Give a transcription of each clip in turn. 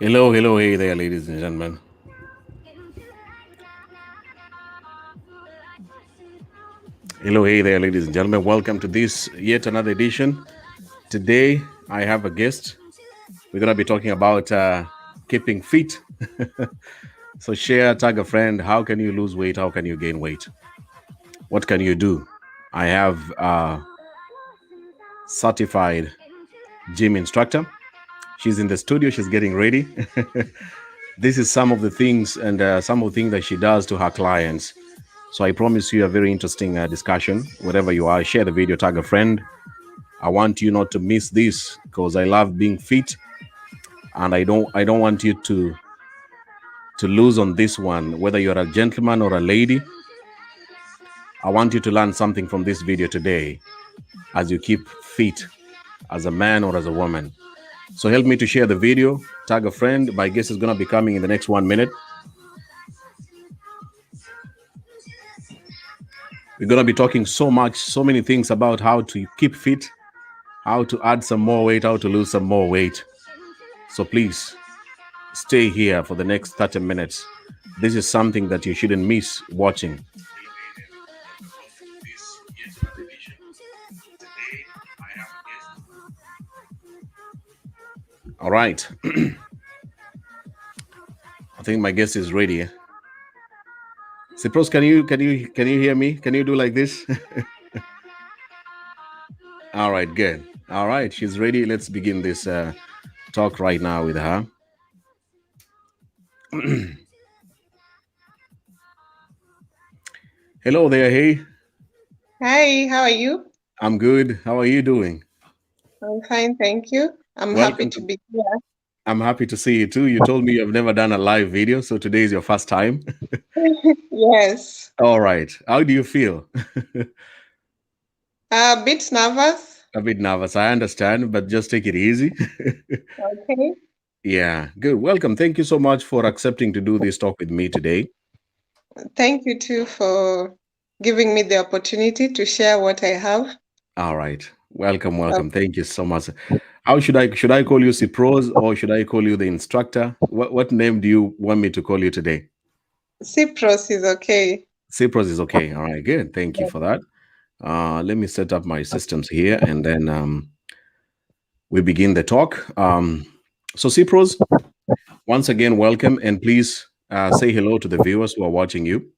Hello, hello, hey there, ladies and gentlemen. Hello, hey there, ladies and gentlemen. Welcome to this yet another edition. Today, I have a guest. We're going to be talking about keeping fit. So, share, tag a friend. How can you lose weight? How can you gain weight? What can you do? I have a certified gym instructor. She's in the studio. She's getting ready. This is some of the things and some of the things that she does to her clients. So I promise you a very interesting discussion. Wherever you are, share the video, tag a friend. I want you not to miss this because I love being fit, and I don't want you to lose on this one. Whether you're a gentleman or a lady, I want you to learn something from this video today as you keep fit as a man or as a woman. So help me to share the video, tag a friend. My guest is going to be coming in the next 1 minute. We're going to be talking so many things about how to keep fit, how to add some more weight, how to lose some more weight. So please stay here for the next 30 minutes. This is something that you shouldn't miss watching. All right. I think my guest is ready. Cypros, can you hear me? Can you do like this? All right, good. All right, she's ready. Let's begin this talk right now with her. Hello there, hey. Hi, how are you? I'm good. How are you doing? I'm fine, thank you. I'm happy to be here. I'm happy to see you too. You told me you've never done a live video, so today is your first time. Yes. All right. How do you feel? A bit nervous. A bit nervous. I understand, but just take it easy. Okay. Yeah, good. Welcome. Thank you so much for accepting to do this talk with me today. Thank you too for giving me the opportunity to share what I have. All right. Welcome. Thank you so much. How should I call you Cypros or should I call you the instructor? What name do you want me to call you today? Cypros is okay. Cypros is okay. All right, good. Thank you for that. Let me set up my systems here and then we begin the talk. So Cypros, once again, welcome, and please say hello to the viewers who are watching you.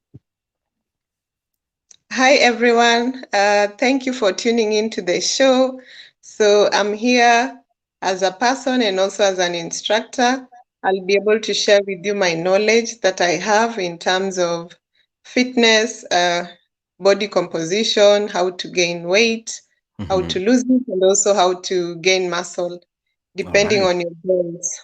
Hi, everyone. Thank you for tuning into the show. So I'm here as a person and also as an instructor. I'll be able to share with you my knowledge that I have in terms of fitness, body composition, how to gain weight, how to lose it, and also how to gain muscle, depending on your goals.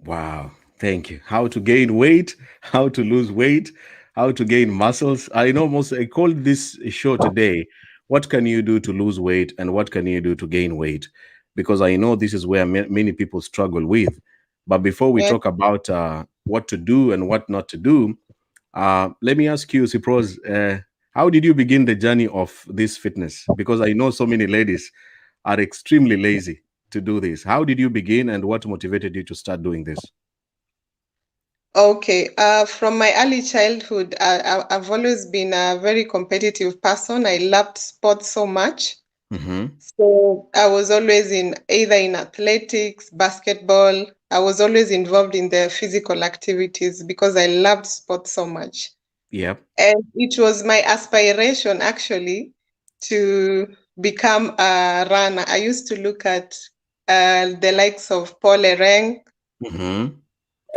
Wow. Thank you. How to gain weight, how to lose weight, how to gain muscles. I know most. I called this show today. What can you do to lose weight, and what can you do to gain weight? Because I know this is where many people struggle with. But before we Yeah. talk about what to do and what not to do, let me ask you, Cyprose, how did you begin the journey of this fitness? Because I know so many ladies are extremely lazy to do this. How did you begin, and what motivated you to start doing this? Okay. From my early childhood, I've always been a very competitive person. I loved sports so much. Mm-hmm. So I was always in either in athletics, basketball. I was always involved in the physical activities because I loved sports so much. Yep. And it was my aspiration actually to become a runner. I used to look at the likes of Paul Ereng Mm-hmm. and,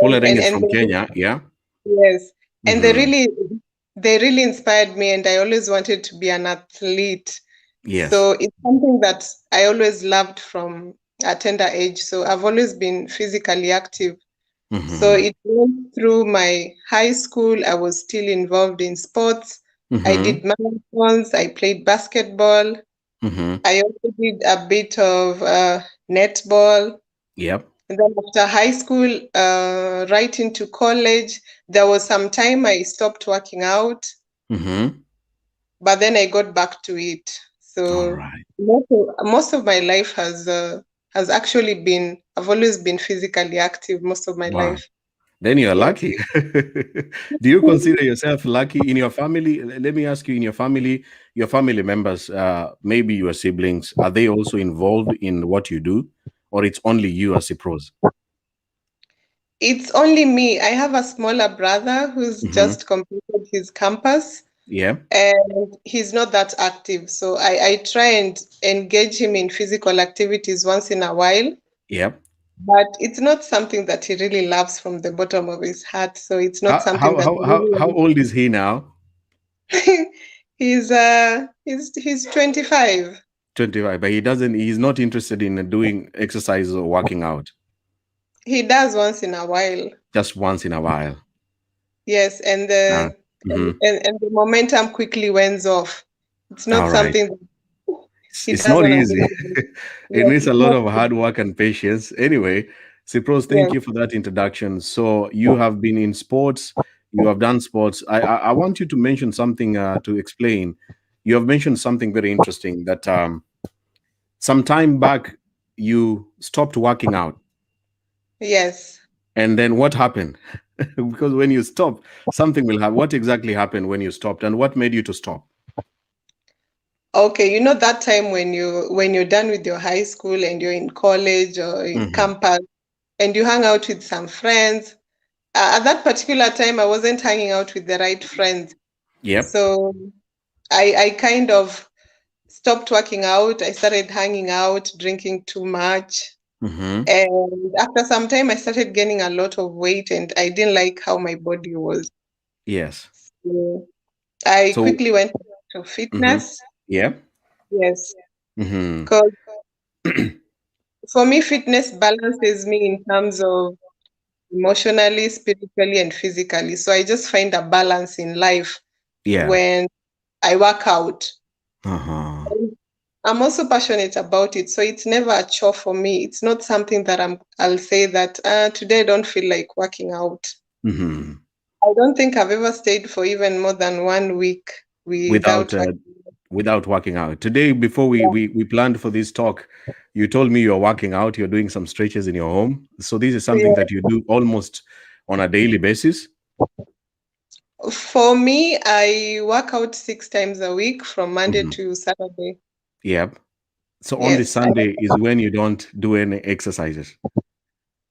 Fulereng and, is and from they, Kenya. Yeah. yes, and Mm-hmm. they really inspired me, and I always wanted to be an athlete. Yes. So it's something that I always loved from a tender age. So I've always been physically active. So Mm-hmm. it went through my high school. I was still involved in sports. I Mm-hmm. did marathons. I played basketball. Mm-hmm. I also did a bit of netball. Yep. And then after high school, right into college, there was some time I stopped working out, Mm-hmm. but then I got back to it. All So right. most of my life has actually been, I've always been physically active most of my Wow. life. Then you're Yes. lucky. Do you consider yourself lucky in your family? Let me ask you, in your family members, maybe your siblings, are they also involved in what you do? Or it's only you as a pros? It's only me. I have a smaller brother who's Mm-hmm. just completed his campus Yeah. and he's not that active. So I try and engage him in physical activities once in a while, Yep. but it's not something that he really loves from the bottom of his heart. So it's not How something how that how he how, how really old is he now? he's 25. 25, but he's not interested in doing exercise or working out. He does once in a while. Just once in a while. Yes, and Uh, the mhm. and the momentum quickly wears off. It's not All right. something that he It's does not on a easy. daily basis. It Yes, needs a it's lot not. of hard work and patience. Anyway, Cyprus, thank Yes, you for that introduction. So you have been in sports, you have done sports. I want you to mention something to explain. You have mentioned something very interesting that some time back you stopped working out. yes. And then what happened? Because when you stop, something will happen. What exactly happened when you stopped, and what made you to stop? Okay, you know that time when you're done with your high school and you're in college or in Hmm. campus and you hang out with some friends. At that particular time, I wasn't hanging out with the right friends, Yep. so I kind of stopped working out. I started hanging out, drinking too much. Hmm. And after some time, I started gaining a lot of weight and I didn't like how my body was. Yes. So I So, quickly went to hmm, fitness. yeah. Yes. Hmm. Because for me, fitness balances me in terms of emotionally, spiritually, and physically. So I just find a balance in life Yeah. when I work out. Uh-huh. And I'm also passionate about it. So it's never a chore for me. It's not something that I'll say that today I don't feel like working out. Hmm. I don't think I've ever stayed for even more than 1 week Without without working. without working out. Today, before we planned for this talk, you told me you're working out, you're doing some stretches in your home. So this is something Yeah. that you do almost on a daily basis. For me, I work out 6 times a week from Monday Hmm. to Saturday. Yep. So only Yes. Sunday is when you don't do any exercises.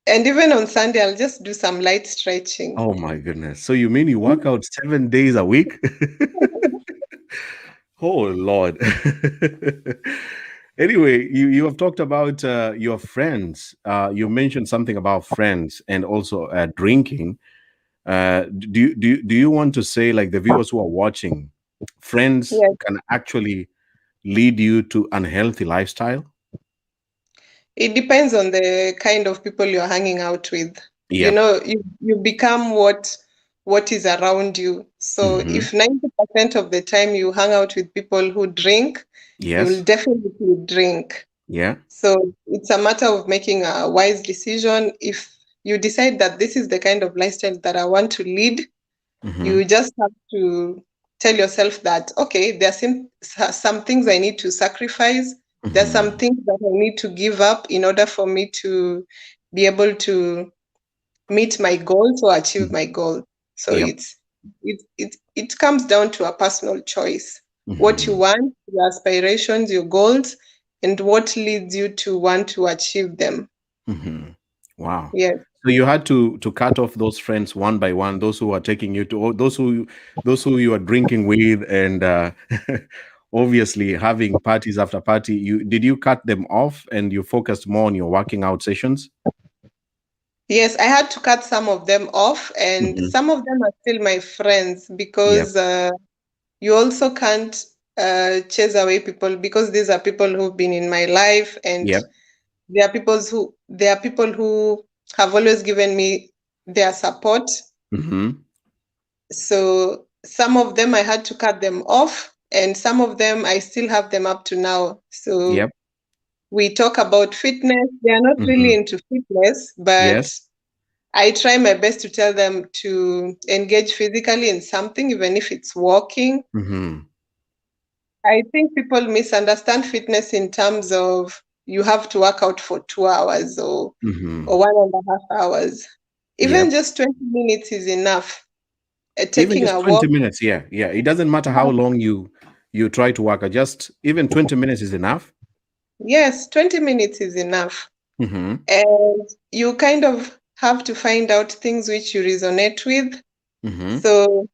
And even on Sunday, I'll just do some light stretching. Oh my goodness. So you mean you work out 7 days a week? Oh Lord. Anyway, you have talked about your friends. You mentioned something about friends and also drinking. Do you want to say, like, the viewers who are watching, friends Yes. can actually lead you to unhealthy lifestyle? It depends on the kind of people you're hanging out with. You Yep. know, you become what what is around you. So if 90% of the time you hang out with people who drink, you will Yes. definitely drink. Yeah. So it's a matter of making a wise decision. If you decide that this is the kind of lifestyle that I want to lead, you just have to tell yourself that, okay, there are some things I need to sacrifice. There are some things that I need to give up in order for me to be able to meet my goals or achieve my goal. So Yep. it comes down to a personal choice. What you Mhm. want, your aspirations, your goals, and what leads you to want to achieve them. Mhm. Wow. Yes. So you had to cut off those friends one by one, those who are taking you to, those who you are drinking with, and obviously having parties after party. You cut them off and you focused more on your working out sessions? Yes, I had to cut some of them off, and Mhm. some of them are still my friends Yep. because you also can't chase away people because these are people who've been in my life, and Yep. there are people who have always given me their support. Mhm. So some of them I had to cut them off, and some of them I still have them up to now. So Yep. we talk about fitness. They are not really Mhm. into fitness, but Yes. I try my best to tell them to engage physically in something, even if it's walking. Mhm. I think people misunderstand fitness in terms of you have to work out for 2 hours or Mhm. 1.5 hours. Even Yep. just 20 minutes is enough. Even Taking just a 20 walk, minutes, yeah. Yeah. It doesn't matter how long you try to work. Just even 20 minutes is enough. yes, 20 minutes is enough. Mhm. And you kind of have to find out things which you resonate with. Mhm. So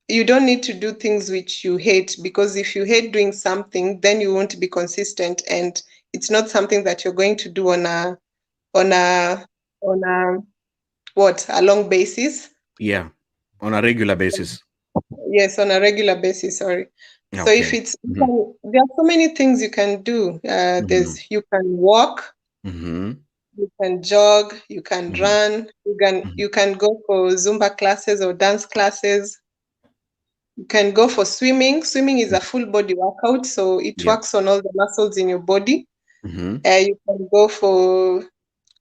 you don't need to do things which you hate, because if you hate doing something, then you won't be consistent, and it's not something that you're going to do on a on a a long basis. Yeah. On a regular basis. Yes, on a regular basis, sorry. So if Okay. it's Mhm. there are so many things you can do. Mhm. You can walk, Mhm. you can jog, you can Mhm. run, Mhm. you can go for Zumba classes or dance classes. You can go for swimming. Swimming is Mhm. a full body workout, so it Yep. works on all the muscles in your body. Mhm. Uh, you can go for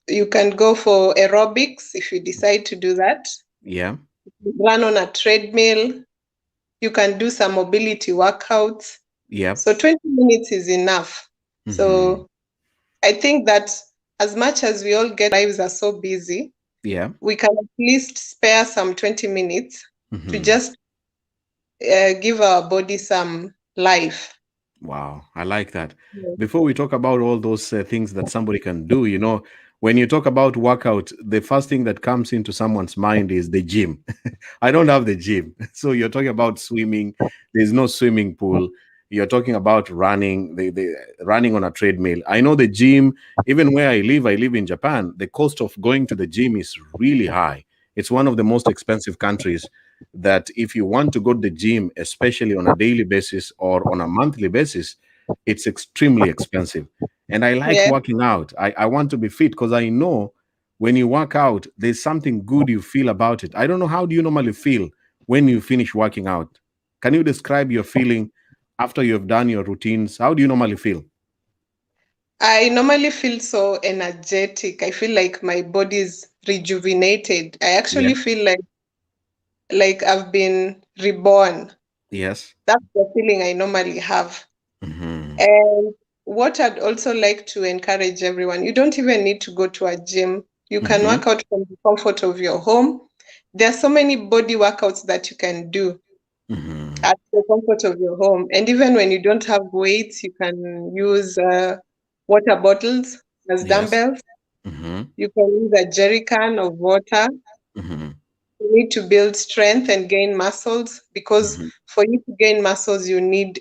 you can go for aerobics if you decide to do that. Yeah. Run on a treadmill. You can do some mobility workouts. Yep. So 20 minutes is enough. Mhm. So I think that as much as we all get lives are so busy, Yeah. we can at least spare some 20 minutes to Mhm. just give our body some life. Wow, I like that. Yes. Before we talk about all those things that somebody can do, when you talk about workout, the first thing that comes into someone's mind is the gym. I don't have the gym. So you're talking about swimming. There's no swimming pool. You're talking about running, the running on a treadmill. I know the gym, even where I live in Japan, the cost of going to the gym is really high. It's one of the most expensive countries that if you want to go to the gym, especially on a daily basis or on a monthly basis, it's extremely expensive. And I like Yeah. working out. I want to be fit because I know when you work out, there's something good you feel about it. I don't know, how do you normally feel when you finish working out? Can you describe your feeling after you've done your routines? How do you normally feel? I normally feel so energetic. I feel like my body is rejuvenated. I Yeah. actually feel like I've been reborn. Yes. That's the feeling I normally have. Hmm. And what I'd also like to encourage everyone, you don't even need to go to a gym. You can Hmm. work out from the comfort of your home. There are so many body workouts that you can do Hmm. at the comfort of your home. And even when you don't have weights, you can use water bottles as Yes. dumbbells. Hmm. You can use a jerry can of water. Hmm. You need to build strength and gain muscles, because Hmm. for you to gain muscles, you need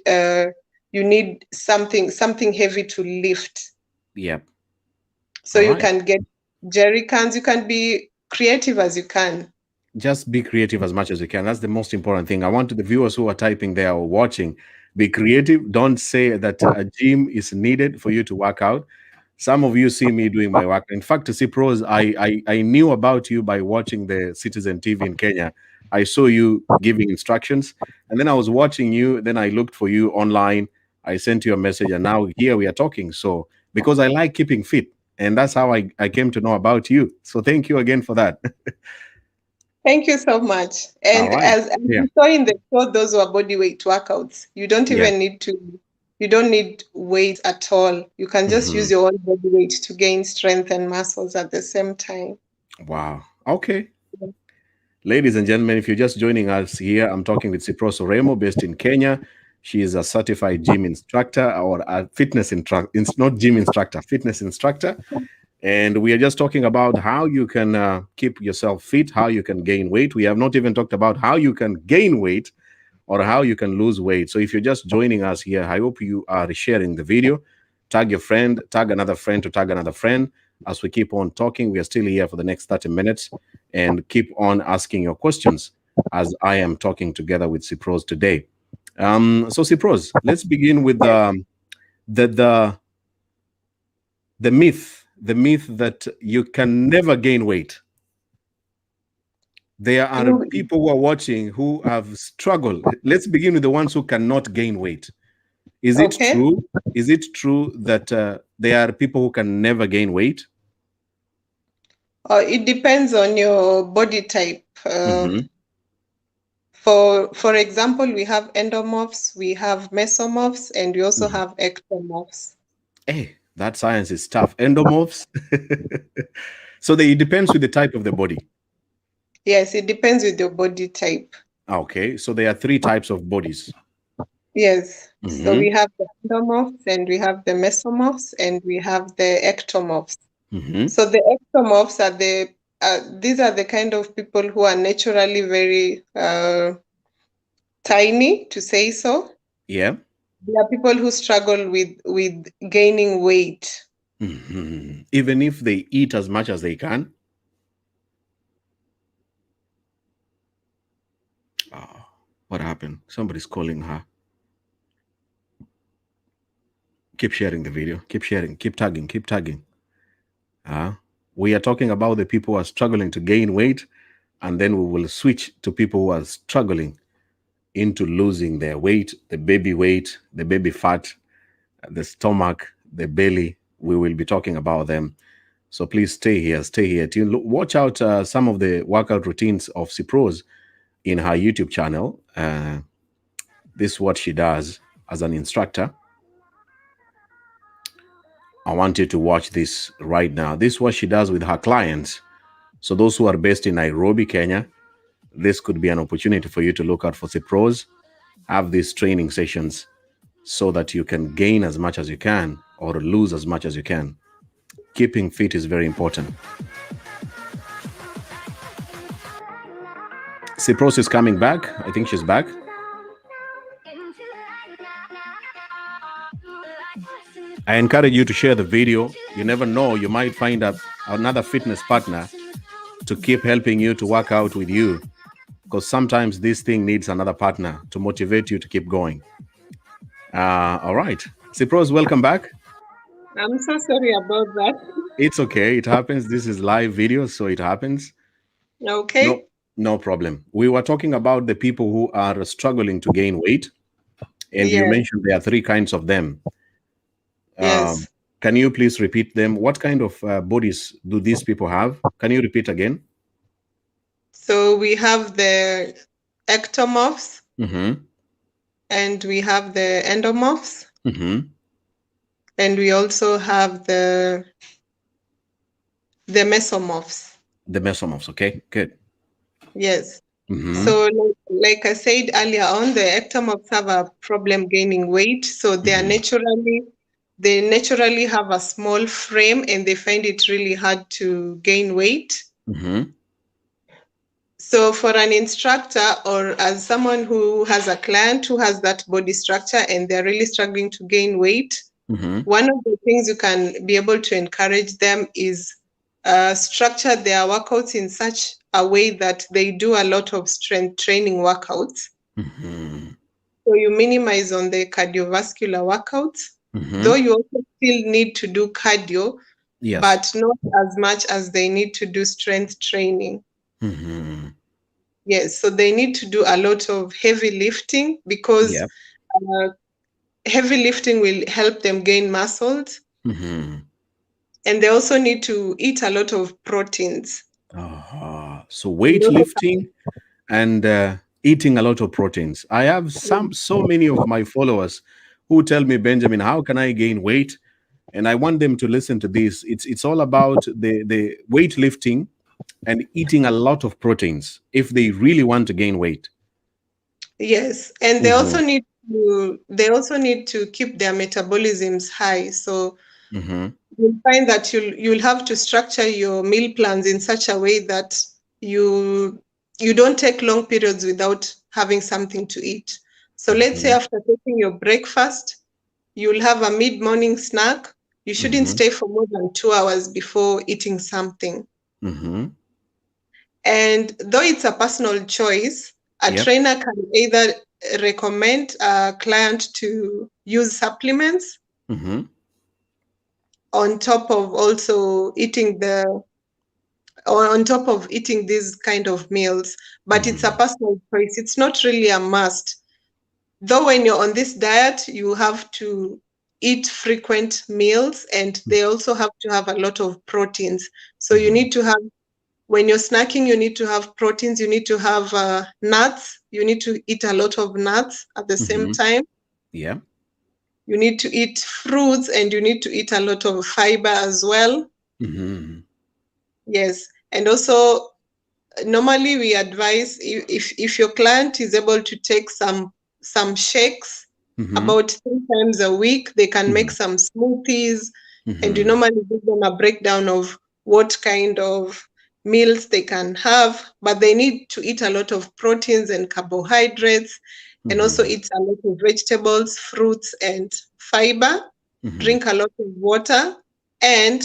something heavy to lift. Yep. So All you right. can get jerry cans. You can be creative as you can. Just be creative as much as you can. That's the most important thing. I want the viewers who are typing there or watching, be creative. Don't say that a gym is needed for you to work out. Some of you see me doing my work. In fact, to see pros, I knew about you by watching the Citizen TV in Kenya. I saw you giving instructions, and then I was watching you. Then I looked for you online. I sent you a message, and now here we are talking. So because I like keeping fit, and that's how I came to know about you. So thank you again for that. Thank you so much. All And right. as Yeah. you saw in the show, those were body weight workouts. You don't Yeah. even need to, you don't need weight at all. You can just Hmm. use your own body weight to gain strength and muscles at the same time. Wow. Okay. Ladies and gentlemen, if you're just joining us here, I'm talking with Ciproso Remo, based in Kenya. She is a certified gym instructor or a fitness instructor. It's not gym instructor, fitness instructor. And we are just talking about how you can keep yourself fit, how you can gain weight. We have not even talked about how you can gain weight or how you can lose weight. So if you're just joining us here, I hope you are sharing the video. Tag your friend, tag another friend to tag another friend. As we keep on talking, we are still here for the next 30 minutes and keep on asking your questions as I am talking together with Cipros today. So Cipros, let's begin with the the the myth that you can never gain weight. There are You, people who are watching who have struggled. Let's begin with the ones who cannot gain weight. Is it okay? true? Is it true that there are people who can never gain weight? It depends on your body type. Hmm. For example, we have endomorphs, we have mesomorphs, and we also Hmm. have ectomorphs. Hey, that science is tough. Endomorphs. So it depends with the type of the body. Yes, it depends with your body type. Okay, so there are three types of bodies. Yes. So we Hmm. have the endomorphs and we have the mesomorphs and we have the ectomorphs. Hmm. So the ectomorphs are these are the kind of people who are naturally very tiny, to say so. Yeah. There are people who struggle with gaining weight. Hmm. Even if they eat as much as they can. Oh, what happened? Somebody's calling her. Keep sharing the video. Keep sharing. Keep tagging. Keep tagging. We are talking about the people who are struggling to gain weight, and then we will switch to people who are struggling into losing their weight, the baby fat, the stomach, the belly. We will be talking about them. So please stay here, stay here. Watch out some of the workout routines of Cipros in her YouTube channel. This is what she does as an instructor. I want you to watch this right now. This is what she does with her clients. So those who are based in Nairobi, Kenya, this could be an opportunity for you to look out for Cipros, have these training sessions so that you can gain as much as you can or lose as much as you can. Keeping fit is very important. Cipros is coming back. I think she's back. I encourage you to share the video. You never know, you might find another fitness partner to keep helping you to work out with you, because sometimes this thing needs another partner to motivate you to keep going. All right. Cipros, welcome back. I'm so sorry about that. It's okay. It happens. This is live video, so it happens. No, Okay. no problem. We were talking about the people who are struggling to gain weight, and you Yes. mentioned there are three kinds of them. Um, Yes. can you please repeat them? What kind of bodies do these people have? Can you repeat again? So we have the ectomorphs Mm-hmm. and we have the endomorphs Mm-hmm. and we also have the mesomorphs. The mesomorphs. Okay, good. Yes. Mm-hmm. So like I said earlier on, the ectomorphs have a problem gaining weight. So Mm-hmm. they naturally have a small frame and they find it really hard to gain weight. Mm-hmm. So for an instructor or as someone who has a client who has that body structure and they're really struggling to gain weight, Mm-hmm. one of the things you can be able to encourage them is structure their workouts in such a way that they do a lot of strength training workouts. Mm-hmm. So you minimize on the cardiovascular workouts, though Mm-hmm. you also still need to do cardio, Yes. but not as much as they need to do strength training. Mm-hmm. Yes, so they need to do a lot of heavy lifting because Yeah. heavy lifting will help them gain muscles. Mm-hmm. And they also need to eat a lot of proteins. So And also, weightlifting and eating a lot of proteins. I have so many of my followers who tell me, Benjamin, how can I gain weight? And I want them to listen to this. It's all about the weightlifting and eating a lot of proteins if they really want to gain weight. yes, and Mm-hmm. they also need to keep their metabolisms high. So Mm-hmm. you'll find that you'll have to structure your meal plans in such a way that you don't take long periods without having something to eat. So let's say Mm-hmm. after taking your breakfast, you'll have a mid-morning snack. You shouldn't Mm-hmm. stay for more than 2 hours before eating something. Mm-hmm. And though it's a personal choice, a Yep. trainer can either recommend a client to use supplements Mm-hmm. on top of also eating or on top of eating these kind of meals, but it's a Mm-hmm. personal choice. It's not really a must. Though when you're on this diet, you have to eat frequent meals and they also have to have a lot of proteins. So you Mm-hmm. need to have, when you're snacking, you need to have proteins, you need to have nuts, you need to eat a lot of nuts at the same Mm-hmm. time. Yeah. You need to eat fruits and you need to eat a lot of fiber as well. Mm-hmm. Yes. And also, normally we advise if your client is able to take some shakes Mm-hmm. about 3 times a week, they can make Mm-hmm. some smoothies, and you Mm-hmm. normally give them a breakdown of what kind of meals they can have, but they need to eat a lot of proteins and carbohydrates, and also Mm-hmm. eat a lot of vegetables, fruits, and fiber. Mm-hmm. Drink a lot of water, and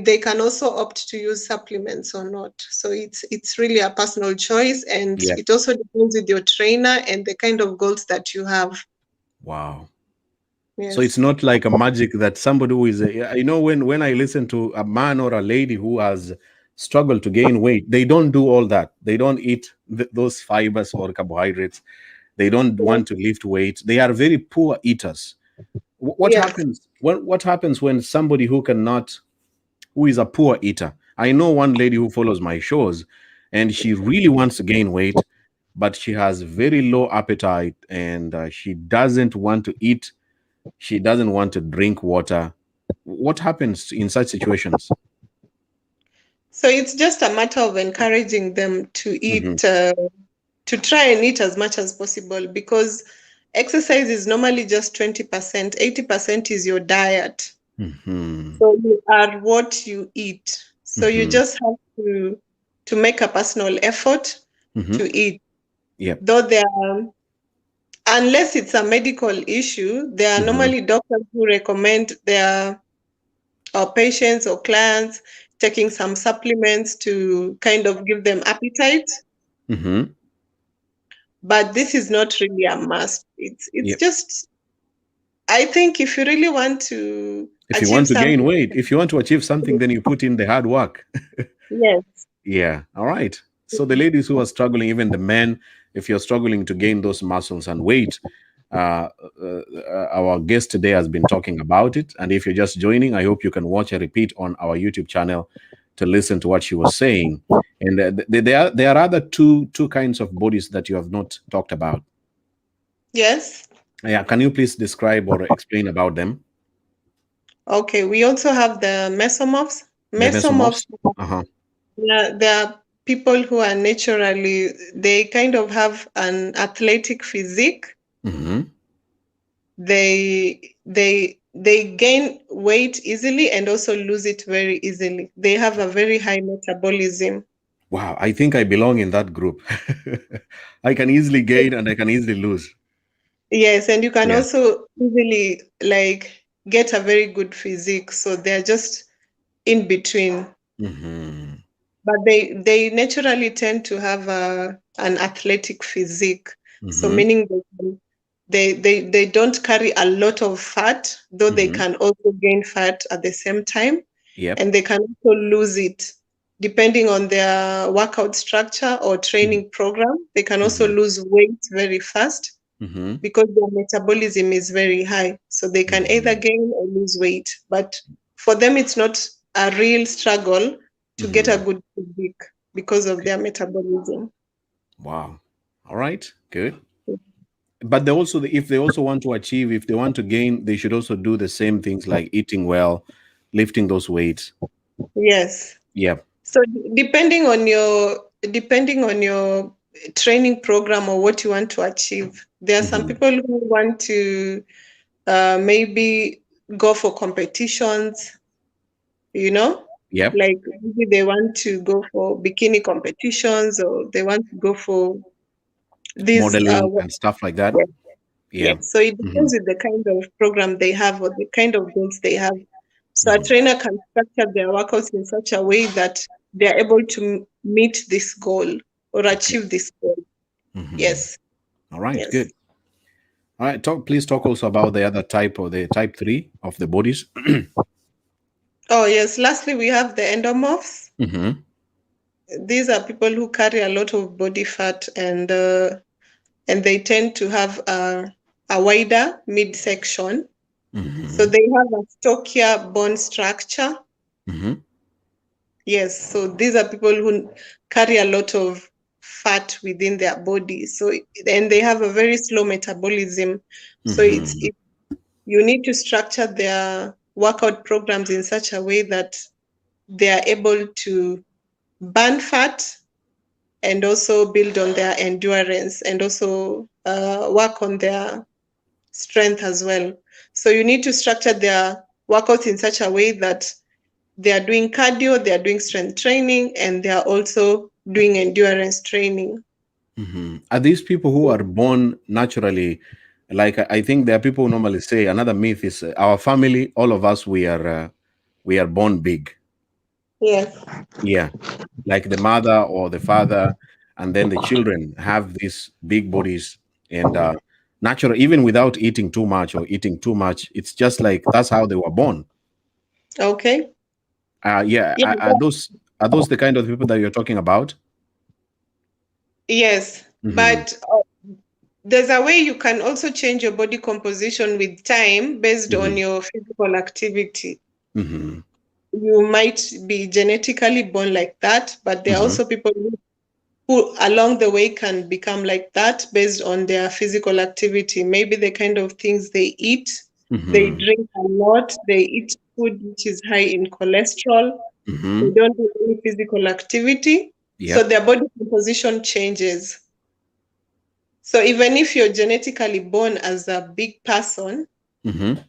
they can also opt to use supplements or not. So it's really a personal choice, and Yep. it also depends with your trainer and the kind of goals that you have. Wow. So it's Yes. not like a magic that somebody who is, when I listen to a man or a lady who has struggled to gain weight, they don't do all that. They don't eat those fibers or carbohydrates. They don't Yes. want to lift weight. They are very poor eaters. What Yes. happens? What happens when somebody who is a poor eater? I know one lady who follows my shows, and she really wants to gain weight, but she has very low appetite, and she doesn't want to eat. She doesn't want to drink water. What happens in such situations? So it's just a matter of encouraging them to Hmm. eat, to try and eat as much as possible, because exercise is normally just 20%, 80% is your diet. Hmm. So you are what you eat. So you Hmm. just have to make a personal effort Hmm. to eat. Yep. Though there are, unless it's a medical issue, there are Hmm. normally doctors who recommend their patients or clients taking some supplements to kind of give them appetite. Hmm. But this is not really a must. It's Yep. just, I think if you really want to If you achieve want to gain something, weight, if you want to achieve something, then you put in the hard work. yes, Yeah. All right. So the ladies who are struggling, even the men, if you're struggling to gain those muscles and weight, our guest today has been talking about it. And if you're just joining, I hope you can watch a repeat on our YouTube channel to listen to what she was saying. And there are other two kinds of bodies that you have not talked about. yes. Yeah. Can you please describe or explain about them? Okay, we also have the mesomorphs. The Mesomorphs, mesomorphs. Uh-huh. there are people who are naturally, they kind of have an athletic physique. Hmm. They gain weight easily and also lose it very easily. They have a very high metabolism. Wow, I think I belong in that group. I can easily gain and I can easily lose. Yes, and you can Yeah. also easily like get a very good physique. So they're just in between. Hmm. But they naturally tend to have an athletic physique. So Hmm. meaning they don't carry a lot of fat, though they Hmm. can also gain fat at the same time, Yep. and they can also lose it. depending on their workout structure or training program, they can also lose weight very fast because their metabolism is very high. So they can either gain or lose weight. But for them, it's not a real struggle to get a good physique because of their metabolism. Wow. All right. Good. But they also, if they also want to achieve, if they want to gain, they should also do the same things like eating well, lifting those weights. Yes. Yeah. So depending on your training program or what you want to achieve, there are some people who want to maybe go for competitions, Yep. like maybe they want to go for bikini competitions or they want to go for these Modeling and stuff like that. yes, Yeah. yes. So it depends with the kind of program they have or the kind of goals they have. So a trainer can structure their workouts in such a way that they are able to meet this goal or Okay. achieve this goal. Yes, All right. yes. Good. All right. Please talk also about the other type, or the type 3 of the bodies. Oh, yes. Lastly, we have the endomorphs. These are people who carry a lot of body fat and they tend to have a wider midsection. So they have a stockier bone structure. Yes, so these are people who carry a lot of fat within their body. So and they have a very slow metabolism. So you need to structure their workout programs in such a way that they are able to burn fat and also build on their endurance and also work on their strength as well. So you need to structure their workouts in such a way that they are doing cardio, they are doing strength training, and they are also doing endurance training. Are these people who are born naturally? Like, I think there are people who normally say, another myth is, our family, all of us, we are born big. Yes. Yeah, like the mother or the father, and then the children have these big bodies, and natural, even without eating too much or eating too much. It's just like that's how they were born. Okay. Yeah, Yeah, are those the kind of people that you're talking about? yes. Mm-hmm. But there's a way you can also change your body composition with time based on Mm-hmm. your physical activity. Mm-hmm. You might be genetically born like that, but there are Mm-hmm. also people who along the way can become like that based on their physical activity. Maybe the kind of things they eat, they Mm-hmm. drink a lot, they eat food which is high in cholesterol, they Mm-hmm. don't do any physical activity, so Yep. their body composition changes. So even if you're genetically born as a big person, Mm-hmm.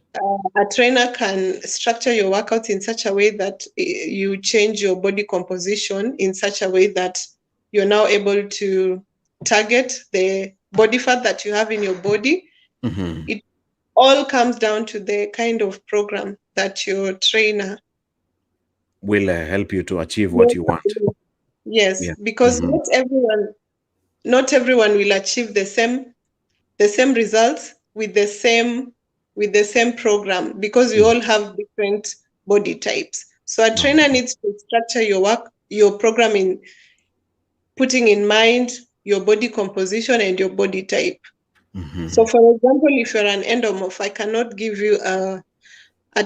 a trainer can structure your workouts in such a way that you change your body composition in such a way that you're now able to target the body fat that you have in your body. Mm-hmm. It all comes down to the kind of program that your trainer. Will help you to achieve what you want. Yes, Yeah. because Mm-hmm. not everyone will achieve the same results with the same program because we all have different body types. So a trainer needs to structure your program in putting in mind your body composition and your body type. So for example, if you're an endomorph, I cannot give you a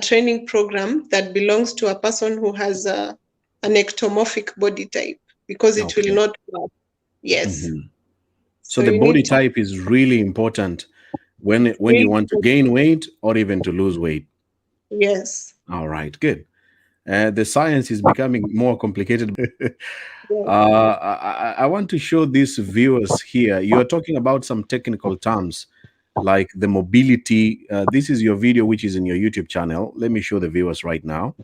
training program that belongs to a person who has an ectomorphic body type because it will Okay. not work. Yes. So So the you body need to type is really important when you really, want to gain weight or even to lose weight. yes. All right, good. The science is becoming more complicated. Yes. I want to show these viewers here. You are talking about some technical terms like the mobility. This is your video, which is in your YouTube channel. Let me show the viewers right now.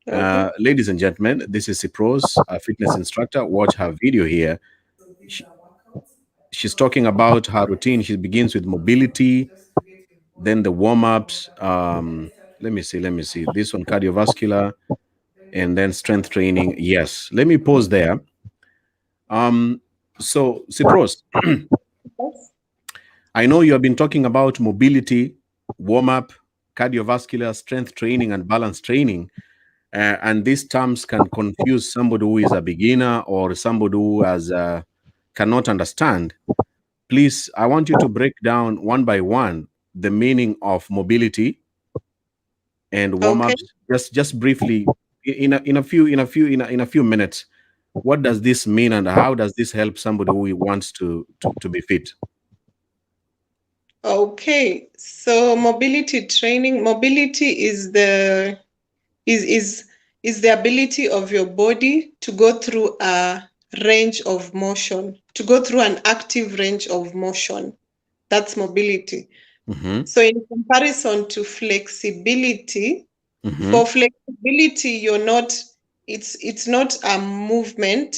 Okay. Ladies and gentlemen, this is Cypros, a fitness instructor. Watch her video here. She, she's talking about her routine. She begins with mobility, then the warm-ups. Let me see. This one, cardiovascular, and then strength training. Yes. Let me pause there. So Cypros, Yes. I know you have been talking about mobility, warm-up, cardiovascular, strength training, and balance training. and these terms can confuse somebody who is a beginner or somebody who has cannot understand. Please, I want you to break down one by one the meaning of mobility and Okay. warm-ups. Just briefly, in a few minutes. What does this mean, and how does this help somebody who wants to be fit? Okay. So mobility training, mobility is the is is the ability of your body to go through a range of motion, to go through an active range of motion. That's mobility. Mm-hmm. So in comparison to flexibility, Mm-hmm. for flexibility, it's not a movement,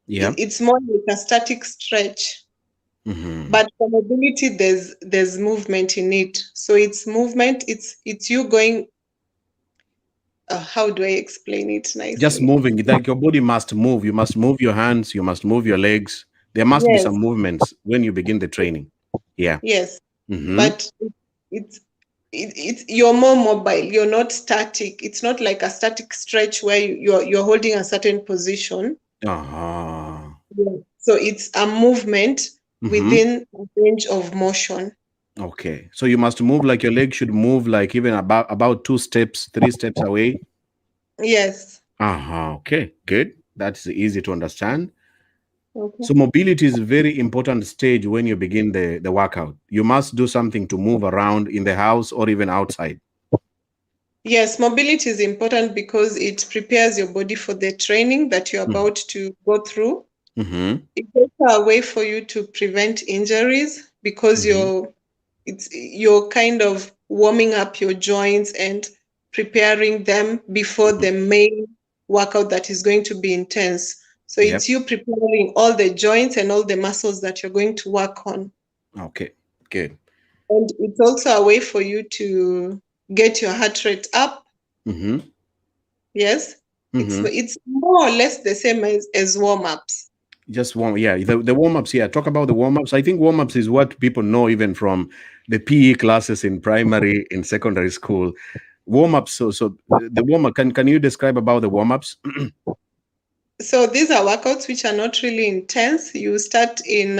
Yeah. it's more like a static stretch. Mm-hmm. But for mobility, there's movement in it. So it's movement, it's you going, how do I explain it Just nicely? moving, like your body must move. You must move your hands, you must move your legs. There must be some Yes, movements when you begin the training. Yeah. yes. Mm-hmm. But it's it's you're more mobile. You're not static. It's not like a static stretch where you're holding a certain position. Uh-huh. Yeah. So it's a movement Mm-hmm. within a range of motion. Okay. So you must move, like your leg should move like even about 2 steps, 3 steps away. Yes. Uh-huh. Okay. Good. That's easy to understand. Okay. So mobility is a very important stage when you begin the workout. You must do something to move around in the house or even outside. Yes, mobility is important because it prepares your body for the training that you're about to go through. Mm-hmm. It's also a way for you to prevent injuries because Mm-hmm. you're kind of warming up your joints and preparing them before Mm-hmm. the main workout that is going to be intense. So Yep. it's you preparing all the joints and all the muscles that you're going to work on. Okay. Good. And it's also a way for you to get your heart rate up. Mm-hmm. Yes. Mm-hmm. It's more or less the same as warm-ups. Just warm, yeah. The warm-ups, yeah. Talk about the warm-ups. I think warm-ups is what people know even from the PE classes in primary, in secondary school. Warm-ups. So the warm-up. Can you describe about the warm-ups? So these are workouts which are not really intense. You start in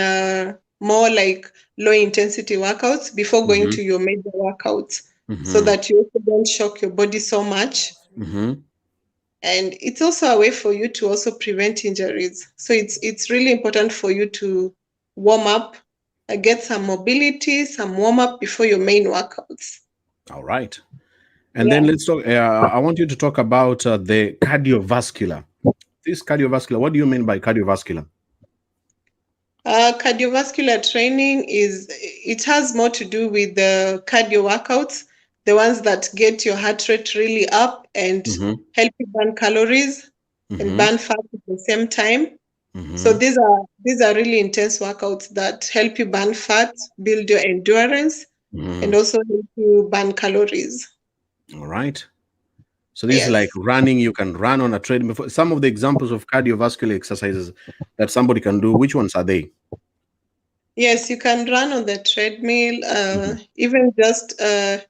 more like low intensity workouts before going Mm-hmm. to your major workouts so Mm-hmm. that you also don't shock your body so much. Mm-hmm. And it's also a way for you to also prevent injuries. So it's really important for you to warm up, get some mobility, some warm up before your main workouts. All right. And then Yeah. let's talk. I want you to talk about the cardiovascular. This cardiovascular. What do you mean by cardiovascular? Cardiovascular training it has more to do with the cardio workouts, the ones that get your heart rate really up and Mm-hmm. help you burn calories and Mm-hmm. burn fat at the same time. So Mm-hmm. these are really intense workouts that help you burn fat, build your endurance, Mm-hmm. and also help you burn calories. All right. So this is like Yes. running. You can run on a treadmill. Some of the examples of cardiovascular exercises that somebody can do. Which ones are they? Yes, you can run on the treadmill, Mm-hmm. even just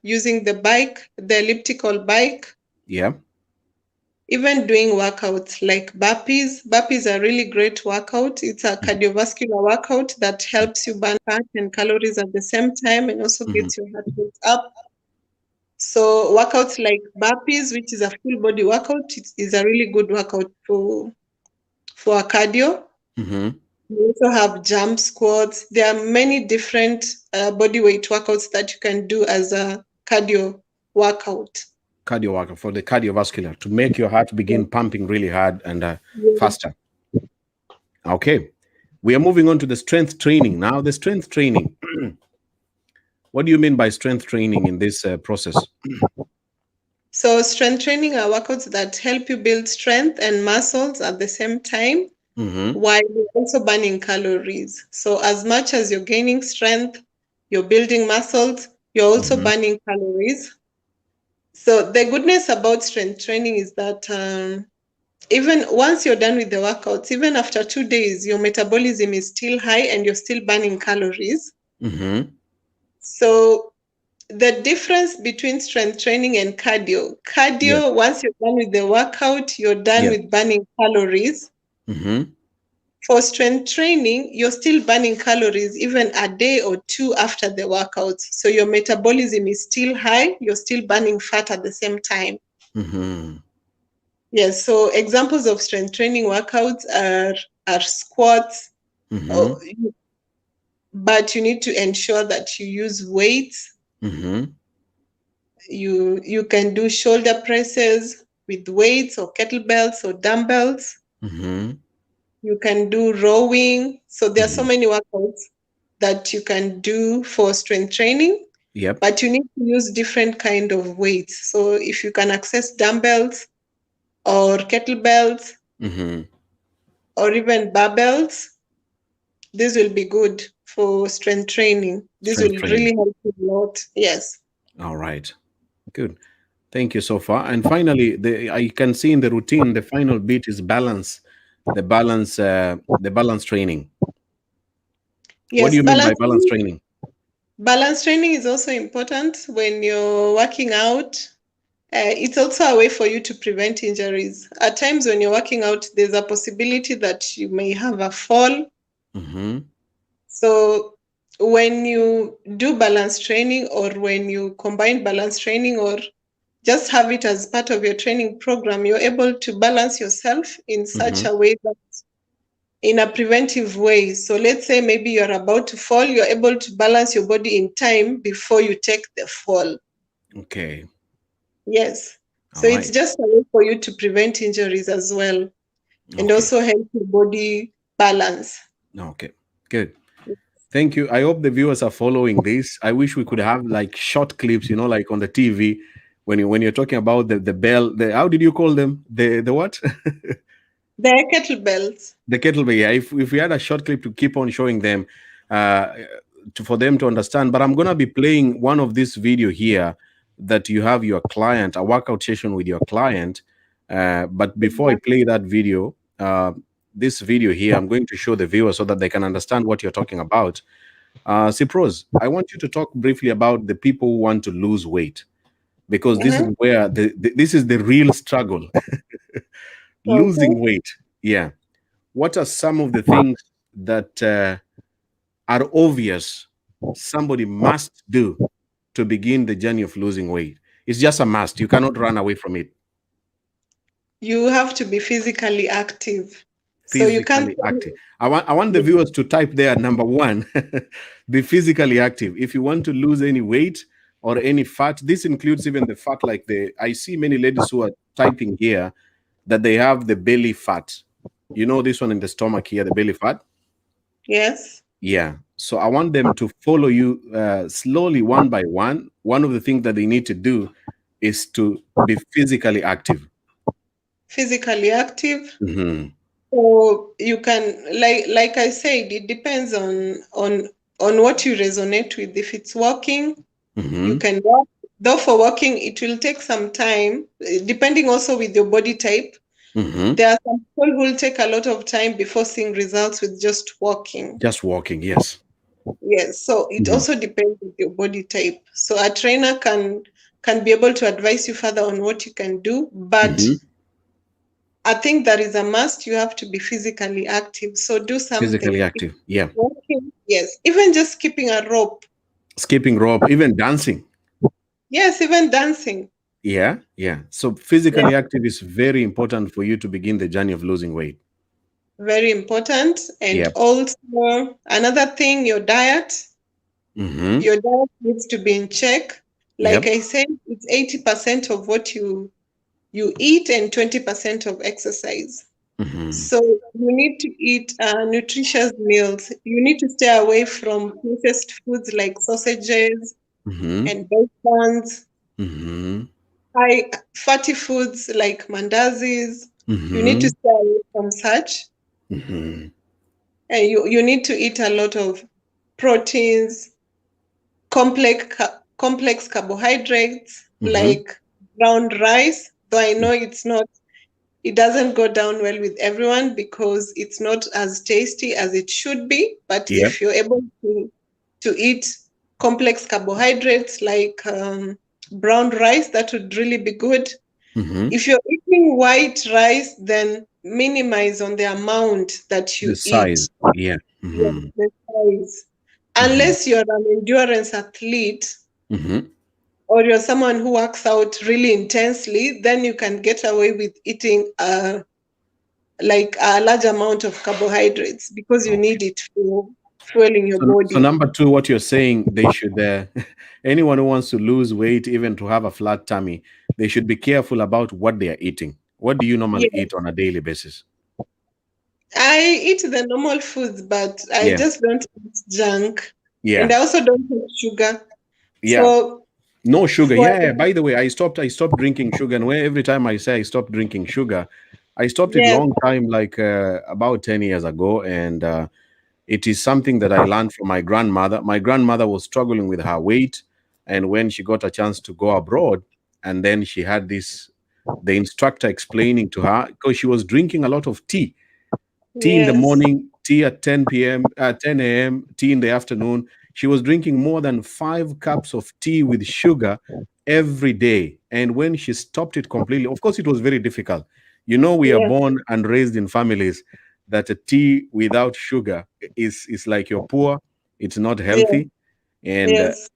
using the bike, the elliptical bike. Yeah. Even doing workouts like burpees. Burpees are really great workout. It's a cardiovascular workout that helps you burn fat and calories at the same time and also Mm-hmm. gets your heart rate up. So workouts like burpees, which is a full body workout, is a really good workout for a cardio. Mm-hmm. You also have jump squats. There are many different body weight workouts that you can do as a cardio workout. Cardio workout for the cardiovascular to make your heart begin pumping really hard and Yes. faster. Okay. We are moving on to the strength training now. The strength training. What do you mean by strength training in this process? So strength training are workouts that help you build strength and muscles at the same time Mm-hmm. while you're also burning calories. So as much as you're gaining strength, you're building muscles, you're also Mm-hmm. burning calories. So the goodness about strength training is that even once you're done with the workouts, even after 2 days, your metabolism is still high and you're still burning calories. Mm-hmm. So the difference between strength training and cardio. Yeah. Cardio, once you're done with the workout, you're done Yeah. with burning calories. Mm-hmm. For strength training, you're still burning calories even a day or two after the workout. So your metabolism is still high, you're still burning fat at the same time. Mm-hmm. Yes, so examples of strength training workouts are squats, Mm-hmm. or, but you need to ensure that you use weights. Mm-hmm. You can do shoulder presses with weights or kettlebells or dumbbells. Mm-hmm. You can do rowing. So there are so Mm-hmm. many workouts that you can do for strength training, Yep. but you need to use different kind of weights. So if you can access dumbbells or kettlebells Mm-hmm. or even barbells, this will be good for strength training. This Strength will training. really help you a lot. Yes. All right. Good. Thank you so far. And finally, I can see in the routine, the final bit is balance, the balance training. What do Yes, you mean by balance training? balance training is also important when you're working out. It's also a way for you to prevent injuries. At times when you're working out, there's a possibility that you may have a fall. Mm-hmm. So when you do balance training, or when you combine balance training, or just have it as part of your training program, you're able to balance yourself in such Mm-hmm. a way that in a preventive way. So let's say maybe you're about to fall, you're able to balance your body in time before you take the fall. Okay. Yes. All So it's right. just a way for you to prevent injuries as well, and Okay. also help your body balance. Okay. Good. Thank you. I hope the viewers are following this. I wish we could have like short clips, like on the TV when you're talking about the bell. How did you call them? The what? The kettlebells. The kettlebell. Yeah. If we had a short clip to keep on showing them, uh, for them to understand. But I'm gonna be playing one of this video here that you have your client, a workout session with your client. But before I play that video, this video here, I'm going to show the viewers so that they can understand what you're talking about. Cipros, I want you to talk briefly about the people who want to lose weight, because this is Uh-huh. where this is the real struggle. Okay. Losing weight. Yeah. What are some of the things that are obvious somebody must do to begin the journey of losing weight? It's just a must. You cannot run away from it. You have to be physically active. So you can't. Physically active. I want the viewers to type there number one, be physically active. If you want to lose any weight or any fat, this includes even the fat, like I see many ladies who are typing here that they have the belly fat. This one in the stomach here, the belly fat. Yes. Yeah. So I want them to follow you slowly, one by one. One of the things that they need to do is to be physically active. Physically active. Hmm. So you can, like I said, it depends on what you resonate with. If it's walking, you Hmm. can walk. Though for walking, it will take some time, depending also with your body type. Hmm. There are some people who will take a lot of time before seeing results with just walking. Just walking, yes. Yes, so it Hmm. also depends with your body type. So a trainer can be able to advise you further on what you can do, but Hmm. I think that is a must. You have to be physically active. So do Physically something. If active, yeah. walking, yes, even just skipping a rope. Skipping rope, even dancing. Yes, even dancing. Yeah, yeah. So Yeah, physically active is very important for you to begin the journey of losing weight. very important. And Yep. also another thing, your diet. Hmm. Your diet needs to be in check. Like Yep. I said, it's 80% of what you eat and 20% of exercise. Hmm. So you need to eat nutritious meals. You need to stay away from processed foods like sausages Hmm. and bacons, Hmm. high fatty foods like mandazis. You need to Hmm. stay away from such. Hmm. And you need to eat a lot of proteins, complex carbohydrates Hmm. like brown rice, though I know it doesn't go down well with everyone because it's not as tasty as it should be. But Yep. if you're able to eat complex carbohydrates like brown rice. That would really be good. Mm-hmm. If you're eating white rice, then minimize on the amount that The you eat. size. Yeah. Yes, Mm-hmm. the size. Mm-hmm. Unless you're an endurance athlete Mm-hmm. or you're someone who works out really intensely, then you can get away with eating like a large amount of carbohydrates because you Okay. need it for fueling your So body. number two, what you're saying, they should anyone who wants to lose weight, even to have a flat tummy, they should be careful about what they are eating. What do you normally Yeah, eat on a daily basis? I eat the normal foods, but I Yeah. just don't eat junk. And Yeah. I also don't eat sugar. Yeah. So No sugar. for Yeah, yeah. By the way, I stopped drinking sugar. And every time I say I stopped drinking sugar, I stopped it yes, long time, like about 10 years ago. And it is something that I learned from my grandmother. My grandmother was struggling with her weight. And when she got a chance to go abroad, and then she had the instructor explaining to her, because she was drinking a lot of tea in the yes, morning, tea at 10 p.m., 10 a.m., tea in the afternoon. She was drinking more than 5 cups of tea with sugar every day. And when she stopped it completely, of course, it was very difficult. We are yes, born and raised in families that a tea without sugar is like you're poor, it's not yes, healthy. And yes.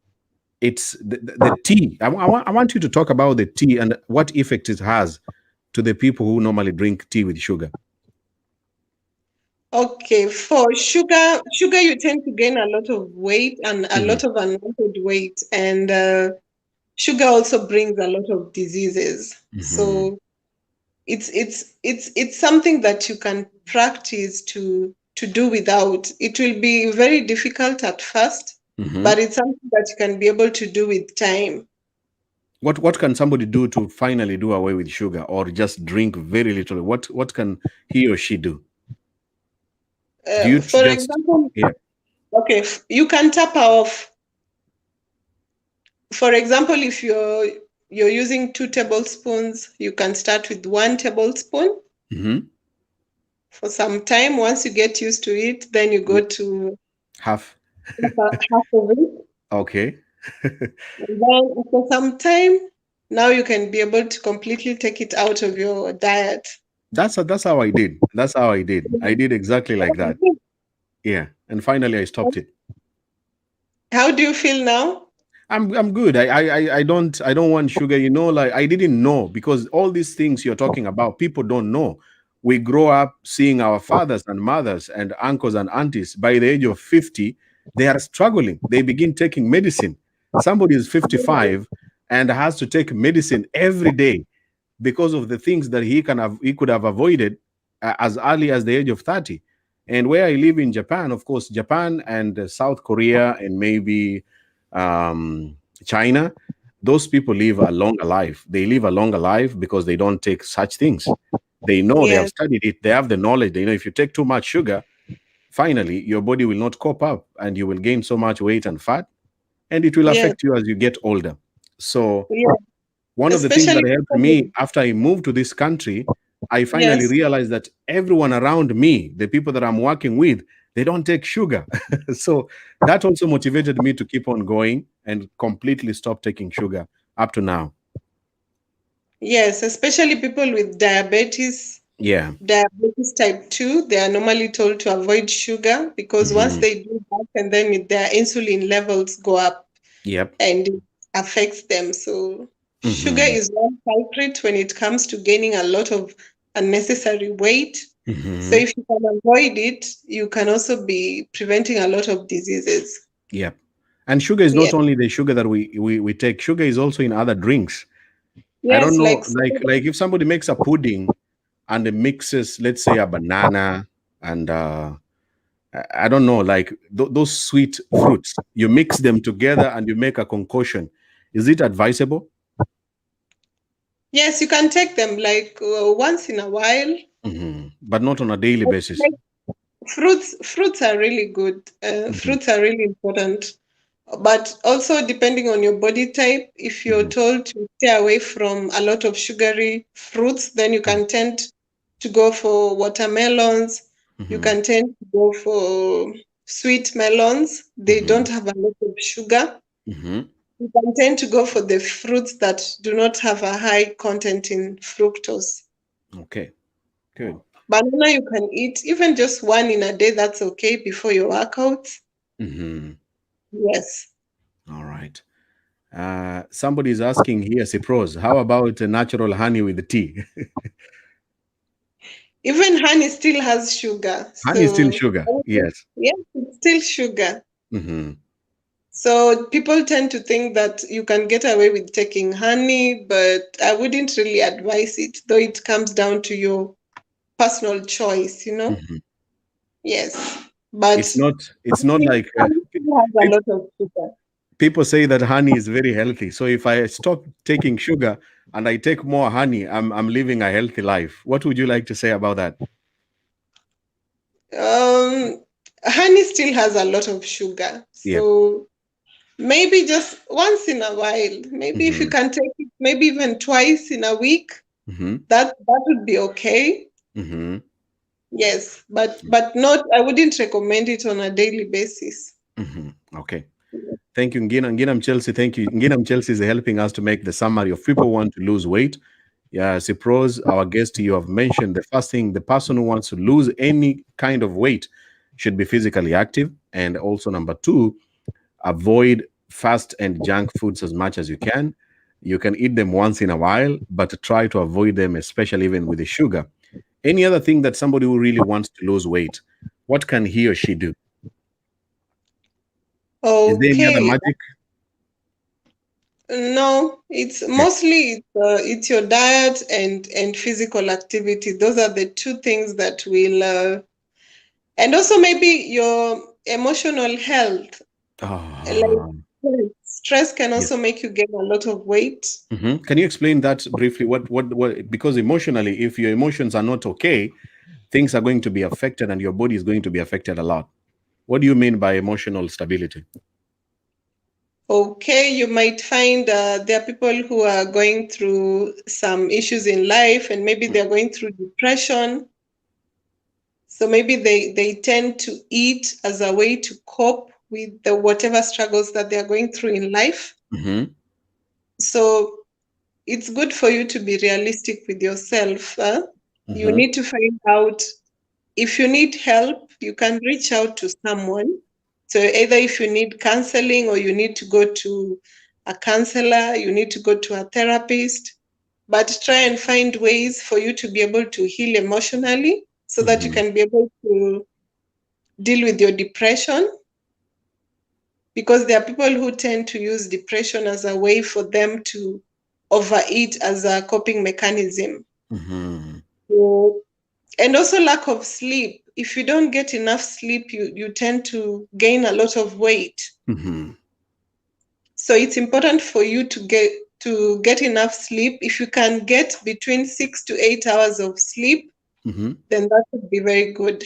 it's the tea. I want you to talk about the tea and what effect it has to the people who normally drink tea with sugar. Okay, for sugar you tend to gain a lot of weight and a Hmm. lot of unwanted weight, and sugar also brings a lot of diseases. Hmm. So it's something that you can practice to do without. It will be very difficult at first, but Hmm. it's something that you can be able to do with time. What can somebody do to finally do away with sugar or just drink very little? What can he or she do? Do you For just example, yeah? okay, you can tap off. For example, if you're using 2 tablespoons, you can start with 1 tablespoon Hmm. for some time. Once you get used to it, then you go to Half. half of it. Okay. And then after some time, now you can be able to completely take it out of your diet. That's how I did. That's how I did. I did exactly like that. Yeah. And finally I stopped it. How do you feel now? I'm good. I don't want sugar. Like I didn't know, because all these things you're talking about, people don't know. We grow up seeing our fathers and mothers and uncles and aunties. By the age of 50, they are struggling. They begin taking medicine. Somebody is 55 and has to take medicine every day because of the things that he could have avoided as early as the age of 30. And where I live in Japan, of course, Japan and South Korea and maybe um, China, those people live a longer life. They live a longer life because they don't take such things. They know, they have Yes, studied it, they have the knowledge. They know if you take too much sugar, finally your body will not cope up and you will gain so much weight and fat, and it will yes, affect you as you get older. So yes. one of the things Especially that helped people me with, after I moved to this country, I finally yes, realized that everyone around me, the people that I'm working with, they don't take sugar. So that also motivated me to keep on going and completely stop taking sugar up to now. yes, especially people with Yeah. diabetes type 2, they are normally told to avoid sugar because once Hmm. they do that, and then their insulin levels go up Yep. and it affects them. So sugar Hmm. is one culprit when it comes to gaining a lot of unnecessary weight. So Hmm. if you can avoid it, you can also be preventing a lot of diseases. Yep. And sugar is Yeah. not only the sugar that we take. Sugar is also in other drinks. I don't Yes, know, like like if somebody makes a pudding and it mixes, let's say, a banana and I don't know, like those sweet fruits. You mix them together and you make a concoction. Is it advisable? yes, you can take them like once in a while. But not on a daily basis. Like fruits are really good. Hmm. Fruits are really important. But also, depending on your body type, if you're Hmm. told to stay away from a lot of sugary fruits, then you can tend to go for watermelons. You Hmm. can tend to go for sweet melons. They don't have a lot of sugar. Mm-hmm. You can tend to go for the fruits that do not have a high content in fructose. Okay, good. Banana you can eat, even just one in a day, that's okay before your workouts. Mm-hmm. Yes. All right. Somebody is asking here, Cypros, how about natural honey with the tea? Even honey still has sugar. Honey is still So, sugar. Yes. yes, it's still sugar. Mm-hmm. So people tend to think that you can get away with taking honey, but I wouldn't really advise it, though it comes down to your personal choice, you know? Mm-hmm. Yes. But It's not like honey still has a lot of sugar. people say that honey is very healthy. So if I stop taking sugar and I take more honey, I'm living a healthy life. What would you like to say about that? Um, Honey still has a lot of sugar. Yeah. So maybe just once in a while, maybe if you Mm-hmm. can take it, maybe even twice in a week, Mm-hmm. that would be okay. Mm-hmm. Yes, but not. I wouldn't recommend it on a daily basis. Mm-hmm. Okay. Thank you, Ngina. Nginam Chelsea. Thank you. Nginam Chelsea is helping us to make the summary of people who want to lose weight. Yeah, Cypros, our guest, you have mentioned the first thing the person who wants to lose any kind of weight should be physically active. And also, number two, avoid fast and junk foods as much as you can. You can eat them once in a while, but try to avoid them, especially even with the sugar. Any other thing that somebody who really wants to lose weight, what can he or she do? Is there any other Okay. magic? No, it's Okay. mostly it's your diet and physical activity. Those are the two things that will, and also maybe your emotional health. Like Ah, stress can yes. also make you gain a lot of weight. Can you explain that briefly? What? Because emotionally, if your emotions are not okay, things are going to be affected, and your body is going to be affected a lot. What do you mean by emotional stability? Okay, you might find there are people who are going through some issues in life, and maybe they're going through depression. So maybe they tend to eat as a way to cope with the whatever struggles that they're going through in life. Mm-hmm. So it's good for you to be realistic with yourself. You Mm-hmm. need to find out if you need help, you can reach out to someone. So either if you need counseling or you need to go to a counselor, you need to go to a therapist, but try and find ways for you to be able to heal emotionally so that you Mm-hmm. can be able to deal with your depression, because there are people who tend to use depression as a way for them to overeat as a coping mechanism. Mm-hmm. So, and also lack of sleep. If you don't get enough sleep, you tend to gain a lot of weight. Mm-hmm. So it's important for you to get enough sleep. If you can get between 6 to 8 hours of sleep, Mm-hmm. then that would be very good.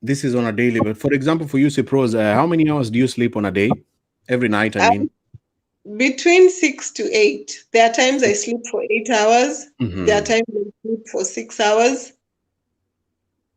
This is on a daily, but for example, for you, Cypros, how many hours do you sleep on a day? Every night, I mean. Um, Between 6 to 8. There are times I sleep for 8 hours. There are Mm-hmm. times I sleep for 6 hours.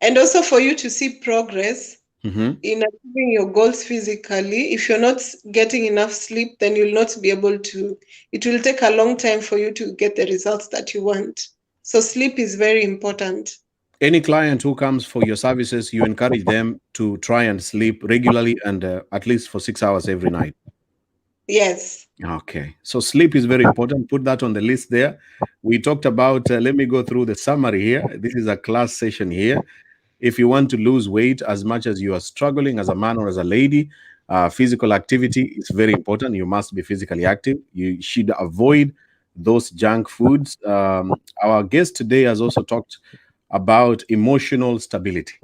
And also for you to see progress Mm-hmm. in achieving your goals physically. If you're not getting enough sleep, then you'll not be able to, it will take a long time for you to get the results that you want. So sleep is very important. Any client who comes for your services, you encourage them to try and sleep regularly and at least for 6 hours every night. Yes. Okay. So sleep is very important. Put that on the list there. We talked about, let me go through the summary here. This is a class session here. If you want to lose weight as much as you are struggling as a man or as a lady, physical activity is very important. You must be physically active. You should avoid those junk foods. Our guest today has also talked about emotional stability.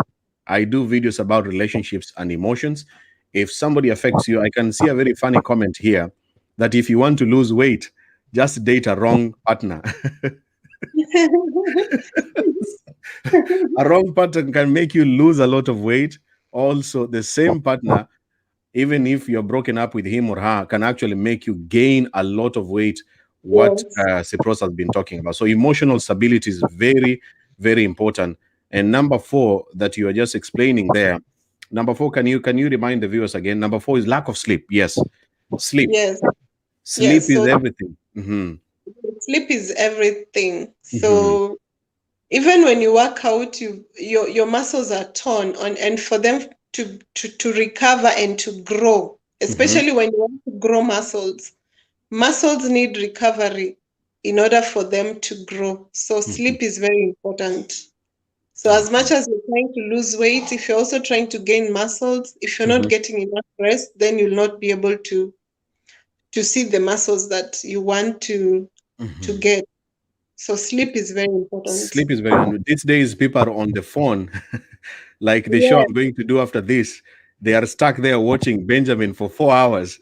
I do videos about relationships and emotions. If somebody affects you, I can see a very funny comment here that if you want to lose weight, just date a wrong partner. A wrong partner can make you lose a lot of weight. Also, the same partner, even if you're broken up with him or her, can actually make you gain a lot of weight. What Yes. Cypros has been talking about. So, emotional stability is very, very important. And number four, that you are just explaining there, Number 4, can you remind the viewers again? Number 4 is lack of sleep. Yes, sleep. Yes. Sleep Yes. is So everything. Mm-hmm. sleep is everything. Mm-hmm. So even when you work out, your muscles are torn on, and for them to recover and to grow, Mm-hmm. especially when you want to grow muscles need recovery in order for them to grow. So Mm-hmm. sleep is very important. So as Okay. much as you're trying to lose weight, if you're also trying to gain muscles, if you're Mm-hmm. not getting enough rest, then you'll not be able to see the muscles that you want to Mm-hmm. get. So sleep is very important. Sleep is very, and these days people are on the phone. Like the show Yeah. I'm going to do after this, they are stuck there watching Benjamin for 4 hours.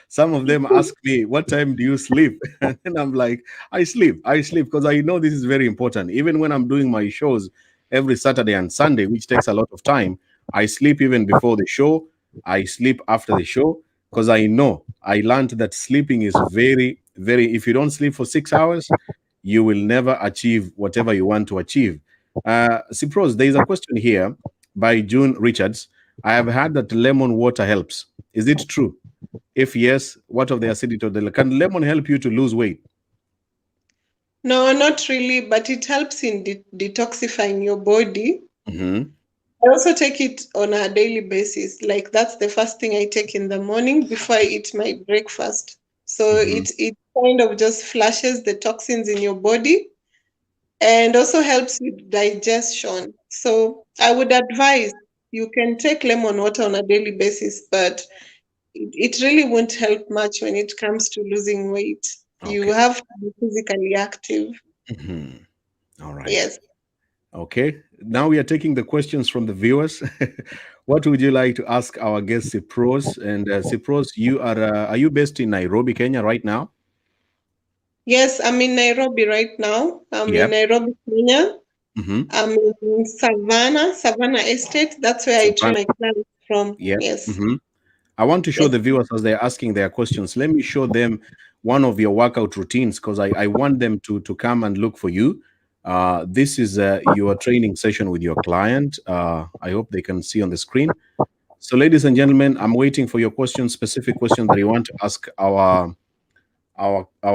Some of them ask me, "What time do you sleep?" And I'm like, I sleep because I know this is very important. Even when I'm doing my shows every Saturday and Sunday, which takes a lot of time, I sleep even before the show. I sleep after the show because I know I learned that sleeping is very, very, if you don't sleep for 6 hours, you will never achieve whatever you want to achieve. Cyprus, there is a question here by June Richards. I have heard that lemon water helps. Is it true? If yes, what of the acidity of the can lemon help you to lose weight? No, not really, but it helps in detoxifying your body. Hmm. I also take it on a daily basis. Like that's the first thing I take in the morning before I eat my breakfast. So Hmm. it kind of just flushes the toxins in your body and also helps with digestion. So I would advise you can take lemon water on a daily basis, but it really won't help much when it comes to losing weight. You Okay. have to be physically active. Hmm. All right. Yes. Okay. Now we are taking the questions from the viewers. What would you like to ask our guest Cyprus? And Cyprus, are you based in Nairobi, Kenya, right now? Yes, I'm in Nairobi right now. I'm in Yep. Nairobi, Kenya. Mm-hmm. I'm in Savannah Estate. That's where I train Savannah. my clients from. Yep. Yes. Mm-hmm. I want to show Yes. the viewers as they're asking their questions. Let me show them one of your workout routines because I want them to come and look for you. This is your training session with your client. I hope they can see on the screen. So, ladies and gentlemen, I'm waiting for your questions, specific questions that you want to ask our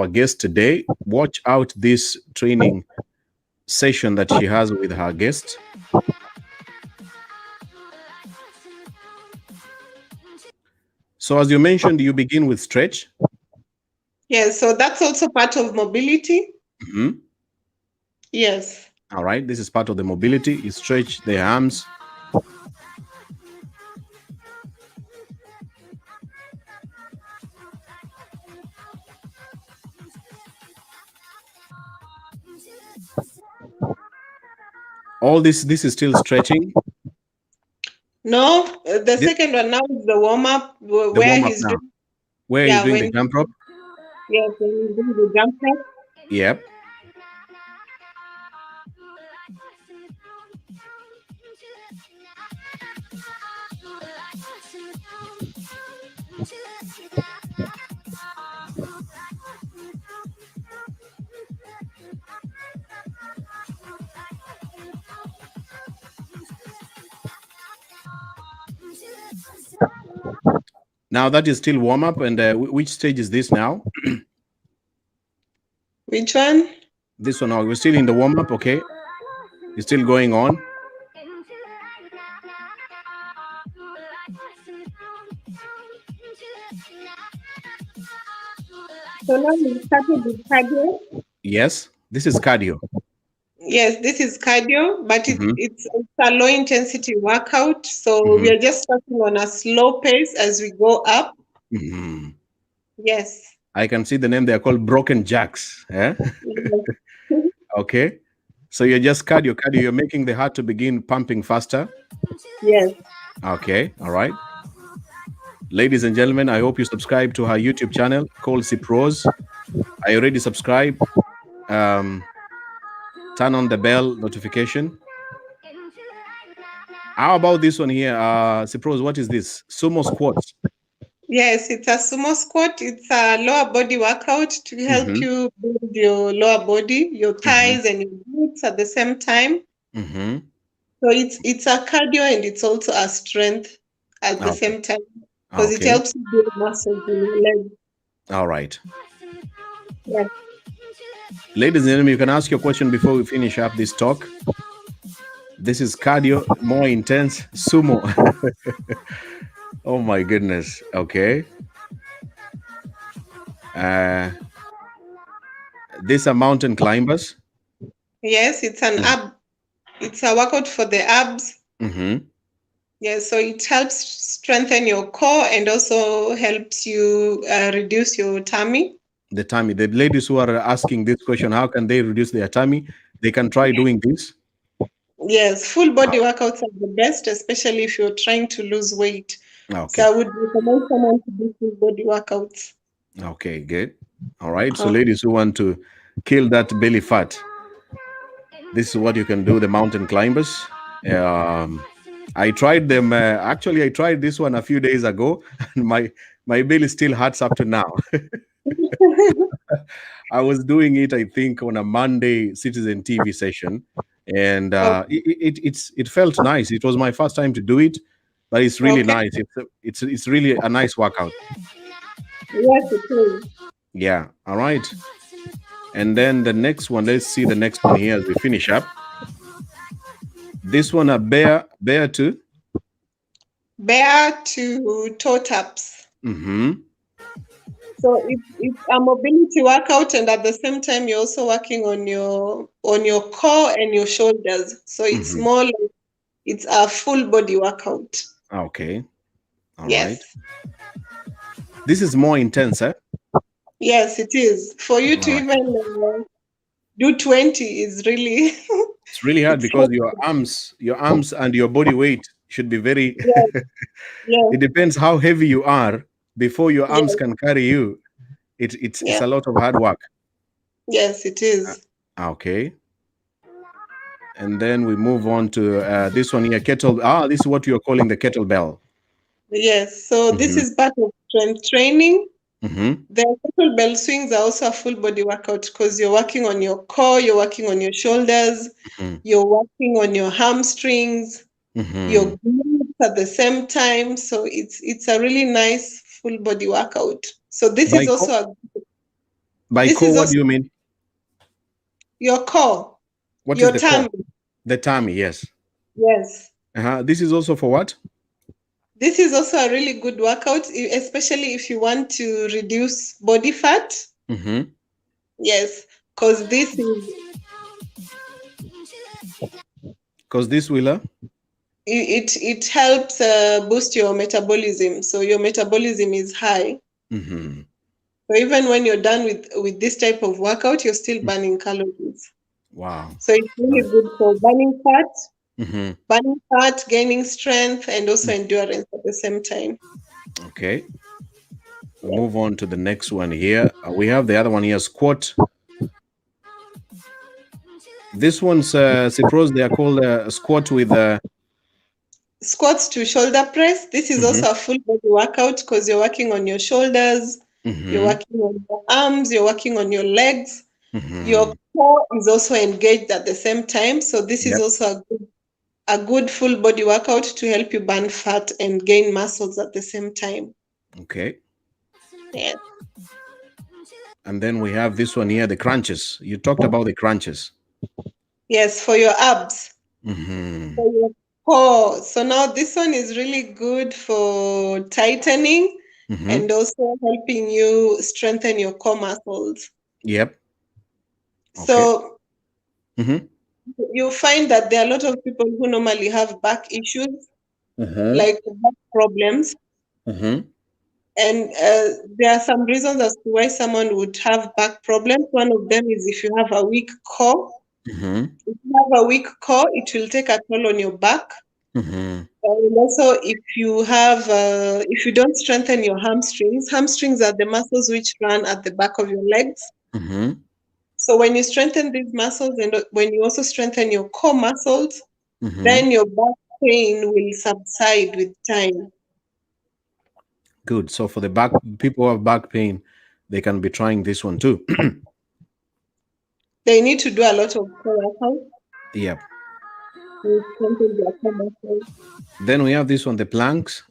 guest today. Watch out this training session that she has with her guest. So, as you mentioned, you begin with stretch. Yes. So that's also part of mobility. Mhm. Yes. All right, this is part of the mobility. You stretch the arms. All this is still stretching. No, the This, second one now is the warm up the where warm up he's now, doing, where he's yeah, doing the when, jump rope. yes, when he's doing the jump up. Yep. Now that is still warm up. And which stage is this now? Which one? This one now. We're still in the warm up. Okay, it's still going on. So now we started with cardio. Yes, this is cardio. Yes, this is cardio, but Hmm. it's a low intensity workout. So Hmm. we are just starting on a slow pace as we go up. Hmm. Yes. I can see the name. They are called broken jacks. Yeah. Yes. Okay. So you're just cardio. You're making the heart to begin pumping faster. Yes. Okay. All right. Ladies and gentlemen, I hope you subscribe to her YouTube channel called Cyprus. I already subscribed. Um, Turn on the bell notification. How about this one here? Cyprus, what is this? Sumo squats. Yes, it's a sumo squat. It's a lower body workout to help Mm-hmm. you build your lower body, your Mm-hmm. thighs and your glutes at the same time. Mm-hmm. So it's a cardio and it's also a strength at the Okay. same time because it Okay. helps you build muscles in your legs. All right. Yes. Ladies and gentlemen, you can ask your question before we finish up this talk. This is cardio, more intense, sumo. Oh my goodness. Okay. Uh, these are mountain climbers. Yes, it's an ab. It's a workout for the abs. Mm-hmm. Yes, so it helps strengthen your core and also helps you reduce your tummy. The tummy. The ladies who are asking this question, how can they reduce their tummy? They can try doing this. Yes, full body workouts are the best, especially if you're trying to lose weight. So Okay. I would recommend someone to do full body workouts. Okay, good. All right. So, Uh, ladies who want to kill that belly fat, this is what you can do. The mountain climbers. I tried them. Actually, I tried this one a few days ago, and my belly still hurts up to now. I was doing it, I think, on a Monday Citizen TV session, and it felt nice. It was my first time to do it, but it's really okay. nice. It's really a nice workout. Yes, it is. Yeah. All right. And then the next one, let's see the next one here as we finish up. This one, a bear too. Bear to toe taps. Mm-hmm. So it's a mobility workout, and at the same time, you're also working on your core and your shoulders. So it's Mm-hmm. more like it's a full body workout. Okay. All right. Yes. This is more intense, eh? Yes, it is. For you to All right. even do 20 is really It's really hard it's because hard. your arms and your body weight should be very. Yes, yes, It depends how heavy you are before your arms yes, can carry you. It's yes, a lot of hard work. yes, it is. Okay. And then we move on to this one here, kettle. This is what you're calling the kettlebell. Yes. So this Mm-hmm. is part of strength training. Mm-hmm. The kettlebell swings are also a full body workout because you're working on your core, you're working on your shoulders, Mm-hmm. you're working on your hamstrings, Mm-hmm. your glutes at the same time. So it's a really nice full body workout. So By co- by this core, is what do also you mean? your core, What is your the core? tummy. The tummy, yes. Yes. This is also for what? This is also a really good workout, especially if you want to reduce body fat. Mm-hmm. Yes, because Because this will. it helps boost your metabolism. So your metabolism is high. Mm-hmm. So even when you're done with this type of workout, you're still burning calories. Wow. So it's really good for Mm-hmm. gaining strength, and also endurance at the same time. Okay. We Yes. move on to the next one here. We have the other one here, squat. This one's suppose they are called squat with. Squats to shoulder press. This is Mhm, also a full body workout because you're working on your shoulders, you're mhm, working on your arms, you're working on your legs. Your mhm. core is also engaged at the same time. So this is Yep. also a good full body workout to help you burn fat and gain muscles at the same time. Okay. Yes. And then we have this one here, the crunches. You talked about the crunches. Yes, for your abs, Hmm. for your core. So now this one is really good for tightening Hmm. and also helping you strengthen your core muscles. Yep. Okay. So Hmm. you find that there are a lot of people who normally have back issues, Hmm. like back problems. Hmm. And there are some reasons as to why someone would have back problems. One of them is if you have a weak core. Hmm. If you have a weak core, it will take a toll on your back. Hmm. And also, if you don't strengthen your hamstrings are the muscles which run at the back of your legs. Hmm. So when you strengthen these muscles and when you also strengthen your core muscles, Hmm. then your back pain will subside with time. Good. So for the back people who have back pain, they can be trying this one too. They need to do a lot of core workout. Yep. to strengthen their core muscles. Then we have this one, the planks.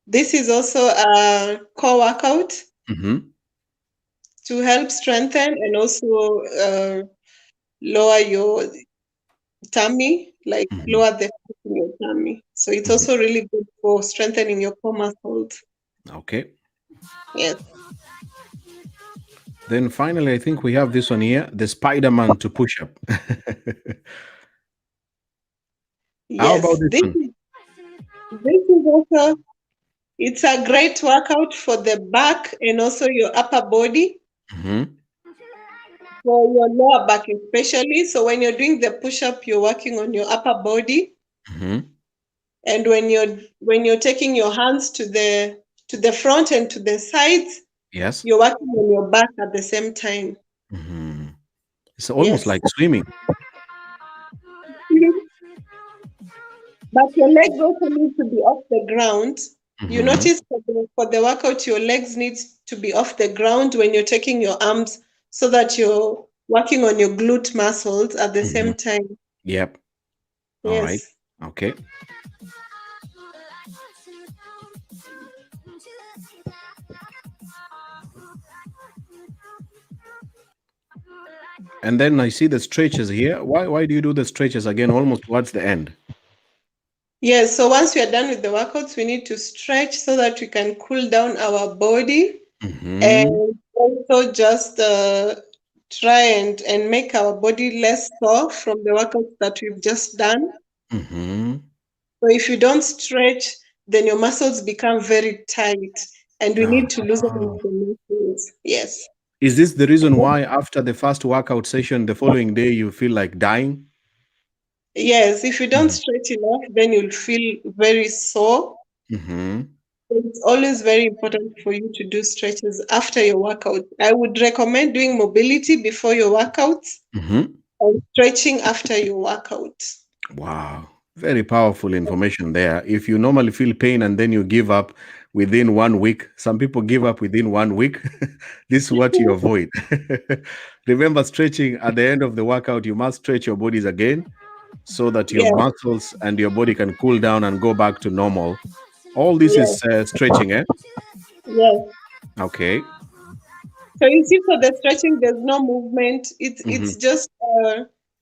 This is also a core workout Mm-hmm. to help strengthen and also lower your tummy, like Mm-hmm. lower the fat in your tummy. So it's Mm-hmm. also really good for strengthening your core muscles. Okay. Yes. Then finally, I think we have this one here, the Spider-Man to push up. How about Yes. this one? This is also, it's a great workout for the back and also your upper body, Mm-hmm. for your lower back especially. So when you're doing the push-up, you're working on your upper body. Mm-hmm. And when you're taking your hands to the front and to the sides, Yes. you're working on your back at the same time. Mm-hmm. It's almost Yes. like swimming. But your legs also need to be off the ground. You Mm-hmm. notice for the workout, your legs need to be off the ground when you're taking your arms so that you're working on your glute muscles at the Mm-hmm. same time. Yep. All right. Yes. Okay. And then I see the stretches here. Why do you do the stretches again almost towards the end? Yes. So once we are done with the workouts, we need to stretch so that we can cool down our body Mm-hmm. and also just try and make our body less sore from the workouts that we've just done. Mm-hmm. So if you don't stretch, then your muscles become very tight, and we need to loosen Ah. up the muscles. Yes. Is this the reason why after the first workout session, the following day you feel like dying? Yes, if you don't Mm-hmm. stretch enough, then you'll feel very sore. Mm-hmm. It's always very important for you to do stretches after your workout. I would recommend doing mobility before your workouts Mm-hmm. and stretching after your workout. Wow. Very powerful information there. If you normally feel pain and then you give up within 1 week, some people give up within 1 week. This is what you avoid. Remember, stretching at the end of the workout, you must stretch your bodies again so that your Yes, muscles and your body can cool down and go back to normal. All this yes, is stretching, eh? yes. Okay. So you see, for the stretching, there's no movement. Mhm. It's just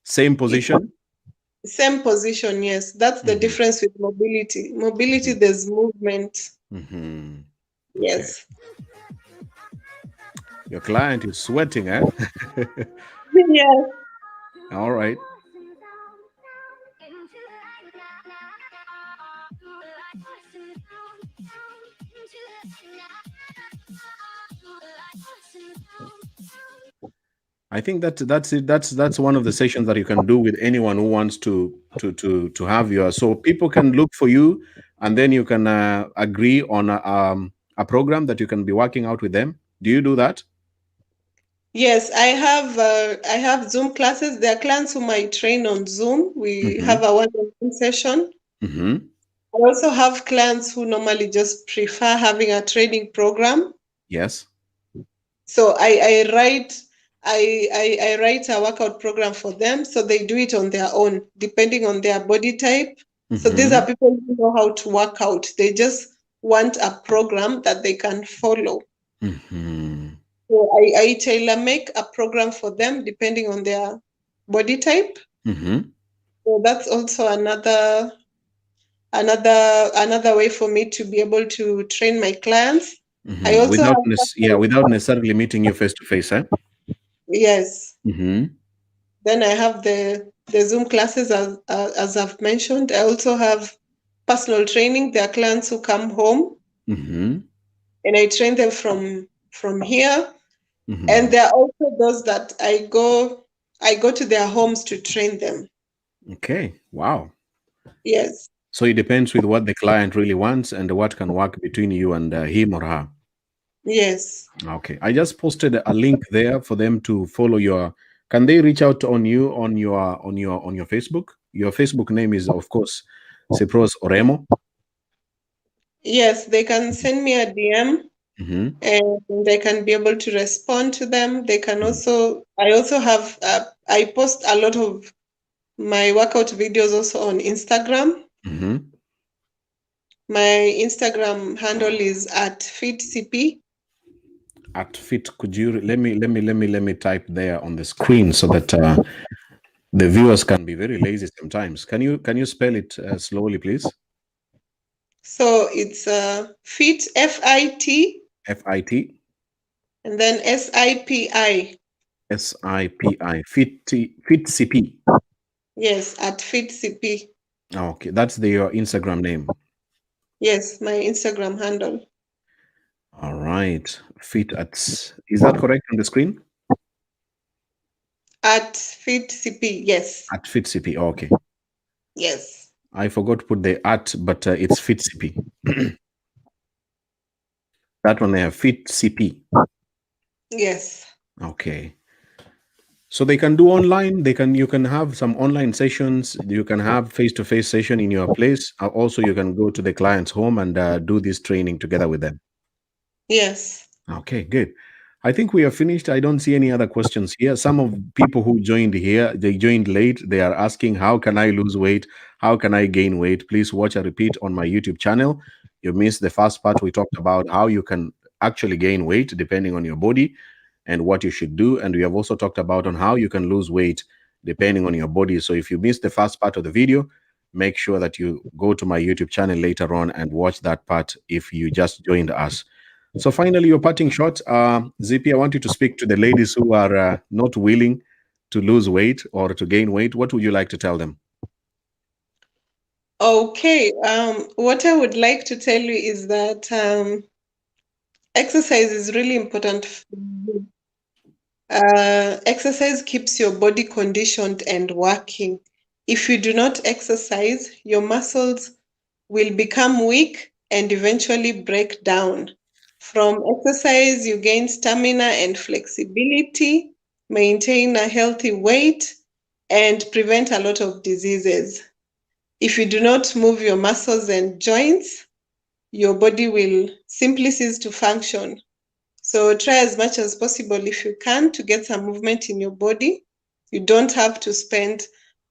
Same it's position. same position. Yes, that's the Mhm. difference with mobility. Mobility, Mhm. there's movement. Mhm. Okay. Yes. Your client is sweating, eh? Yes. All right. I think that's it. That's one of the sessions that you can do with anyone who wants to have your. So people can look for you, and then you can agree on a program that you can be working out with them. Do you do that? Yes, I have Zoom classes. There are clients whom I train on Zoom. We Mm-hmm. have a one-on-one session. Mm-hmm. I also have clients who normally just prefer having a training program. Yes. So I write a workout program for them, so they do it on their own, depending on their body type. So these Mm-hmm. are people who know how to work out. They just want a program that they can follow. Mm-hmm. So I tailor make a program for them depending on their body type. Mm-hmm. So that's also another way for me to be able to train my clients. I Mm-hmm. also have Without necessarily meeting you face to face, eh? yes. Mm-hmm. Then I have the Zoom classes as I've mentioned. I also have personal training. There are clients who come home Mm-hmm. and I train them from here. Mm-hmm. And there are also those that I go to their homes to train them. Okay. Wow. Yes. So it depends with what the client really wants and what can work between you and him or her. Yes. Okay. I just posted a link there for them to follow your. Can they reach out on you on your Facebook? Your Facebook name is of course Cypros Oremo. Yes, they can send me a DM Mm-hmm. and they can be able to respond to them. They can also, I also have, I post a lot of my workout videos also on Instagram. Mm-hmm. My Instagram handle is at FitCP. At fit, could you let me type there on the screen so that the viewers can be very lazy sometimes. Can you spell it slowly, please? So it's Fit FIT FIT and then SIPI. SIPI fit CP. Yes, at FitCP. Okay, that's your Instagram name. Yes, my Instagram handle. All right, fit at. Is that correct on the screen? At FitCP. Yes. At fit CP. Okay, Yes. I forgot to put the at, but it's fit CP. That one there, fit CP. Yes. Okay. So they can do online. You can have some online sessions. You can have face-to-face session in your place. Also, you can go to the client's home and do this training together with them. Yes. Okay, good. I think we are finished. I don't see any other questions here. Some of people who joined here, they joined late. They are asking, how can I lose weight? How can I gain weight? Please watch a repeat on my YouTube channel. You missed the first part. We talked about how you can actually gain weight depending on your body and what you should do. And we have also talked about on how you can lose weight depending on your body. So if you missed the first part of the video, make sure that you go to my YouTube channel later on and watch that part if you just joined us. So finally, your parting shot, ZP, I want you to speak to the ladies who are not willing to lose weight or to gain weight. What would you like to tell them? Okay. What I would like to tell you is that exercise is really important. Exercise keeps your body conditioned and working. If you do not exercise, your muscles will become weak and eventually break down. From exercise, you gain stamina and flexibility, maintain a healthy weight, and prevent a lot of diseases. If you do not move your muscles and joints, your body will simply cease to function. So try as much as possible if you can to get some movement in your body. You don't have to spend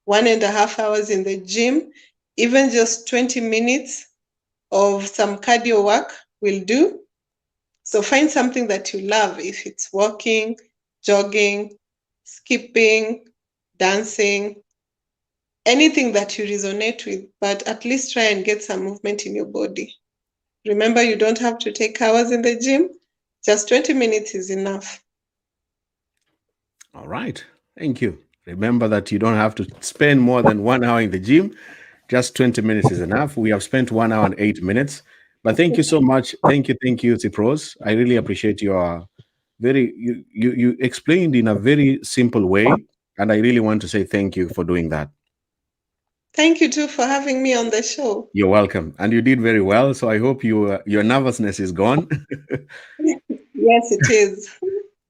1.5 hours in the gym. Even just 20 minutes of some cardio work will do. So find something that you love, if it's walking, jogging, skipping, dancing, anything that you resonate with, but at least try and get some movement in your body. Remember, you don't have to take hours in the gym, just 20 minutes is enough. All right. Thank you. Remember that you don't have to spend more than 1 hour in the gym. Just 20 minutes is enough. We have spent 1 hour and 8 minutes. But thank you so much. Thank you, Cipros. I really appreciate your you explained in a very simple way. And I really want to say thank you for doing that. Thank you too for having me on the show. You're welcome. And you did very well. So I hope your nervousness is gone. Yes, it is.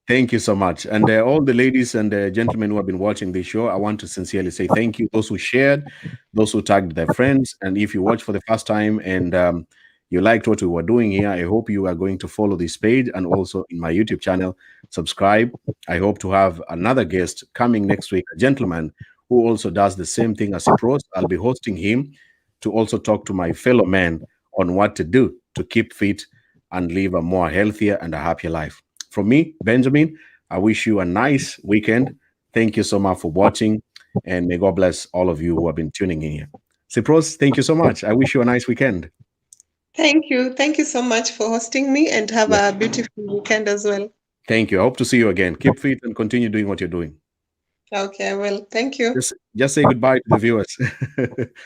Thank you so much. And all the ladies and gentlemen who have been watching this show, I want to sincerely say thank you. Those who shared, those who tagged their friends. And if you watched for the first time and you liked what we were doing here, I hope you are going to follow this page and also in my YouTube channel, subscribe. I hope to have another guest coming next week, a gentleman who also does the same thing as Ipros. I'll be hosting him to also talk to my fellow men on what to do to keep fit and live a more healthier and a happier life. From me, Benjamin, I wish you a nice weekend. Thank you so much for watching, and may God bless all of you who have been tuning in here. Cipros, thank you so much. I wish you a nice weekend. Thank you. Thank you so much for hosting me, and have Yeah. a beautiful weekend as well. Thank you. I hope to see you again. Keep fit and continue doing what you're doing. Okay, well, thank you. Just say goodbye to the viewers.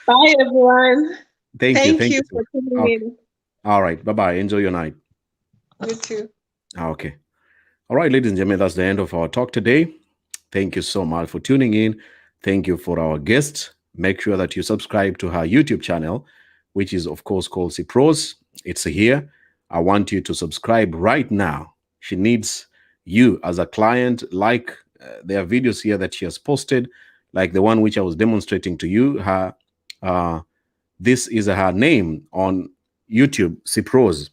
Bye, everyone. Thank you. Thank Thank you you so for much. tuning Okay. in. All right. Bye bye. Enjoy your night. You too. Okay. All right, ladies and gentlemen, that's the end of our talk today. Thank you so much for tuning in. Thank you for our guest. Make sure that you subscribe to her YouTube channel, which is, of course, called Cipros. It's here. I want you to subscribe right now. She needs you as a client. Like there are videos here that she has posted, like the one which I was demonstrating to you. This is her name on YouTube, Cipros.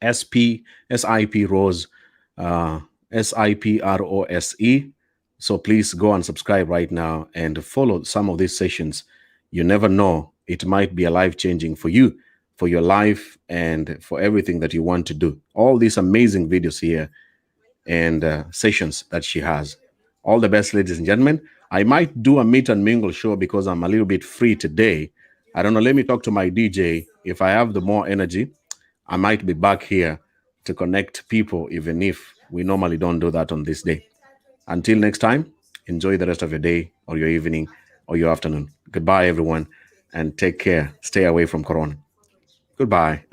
S P Rose, SIPROSE. So please go and subscribe right now and follow some of these sessions. You never know, it might be a life changing for you, for your life, and for everything that you want to do. All these amazing videos here and sessions that she has. All the best, ladies and gentlemen. I might do a meet and mingle show because I'm a little bit free today. I don't know. Let me talk to my DJ. If I have the more energy, I might be back here to connect people, even if we normally don't do that on this day. Until next time, enjoy the rest of your day or your evening or your afternoon. Goodbye, everyone, and take care. Stay away from Corona. Goodbye.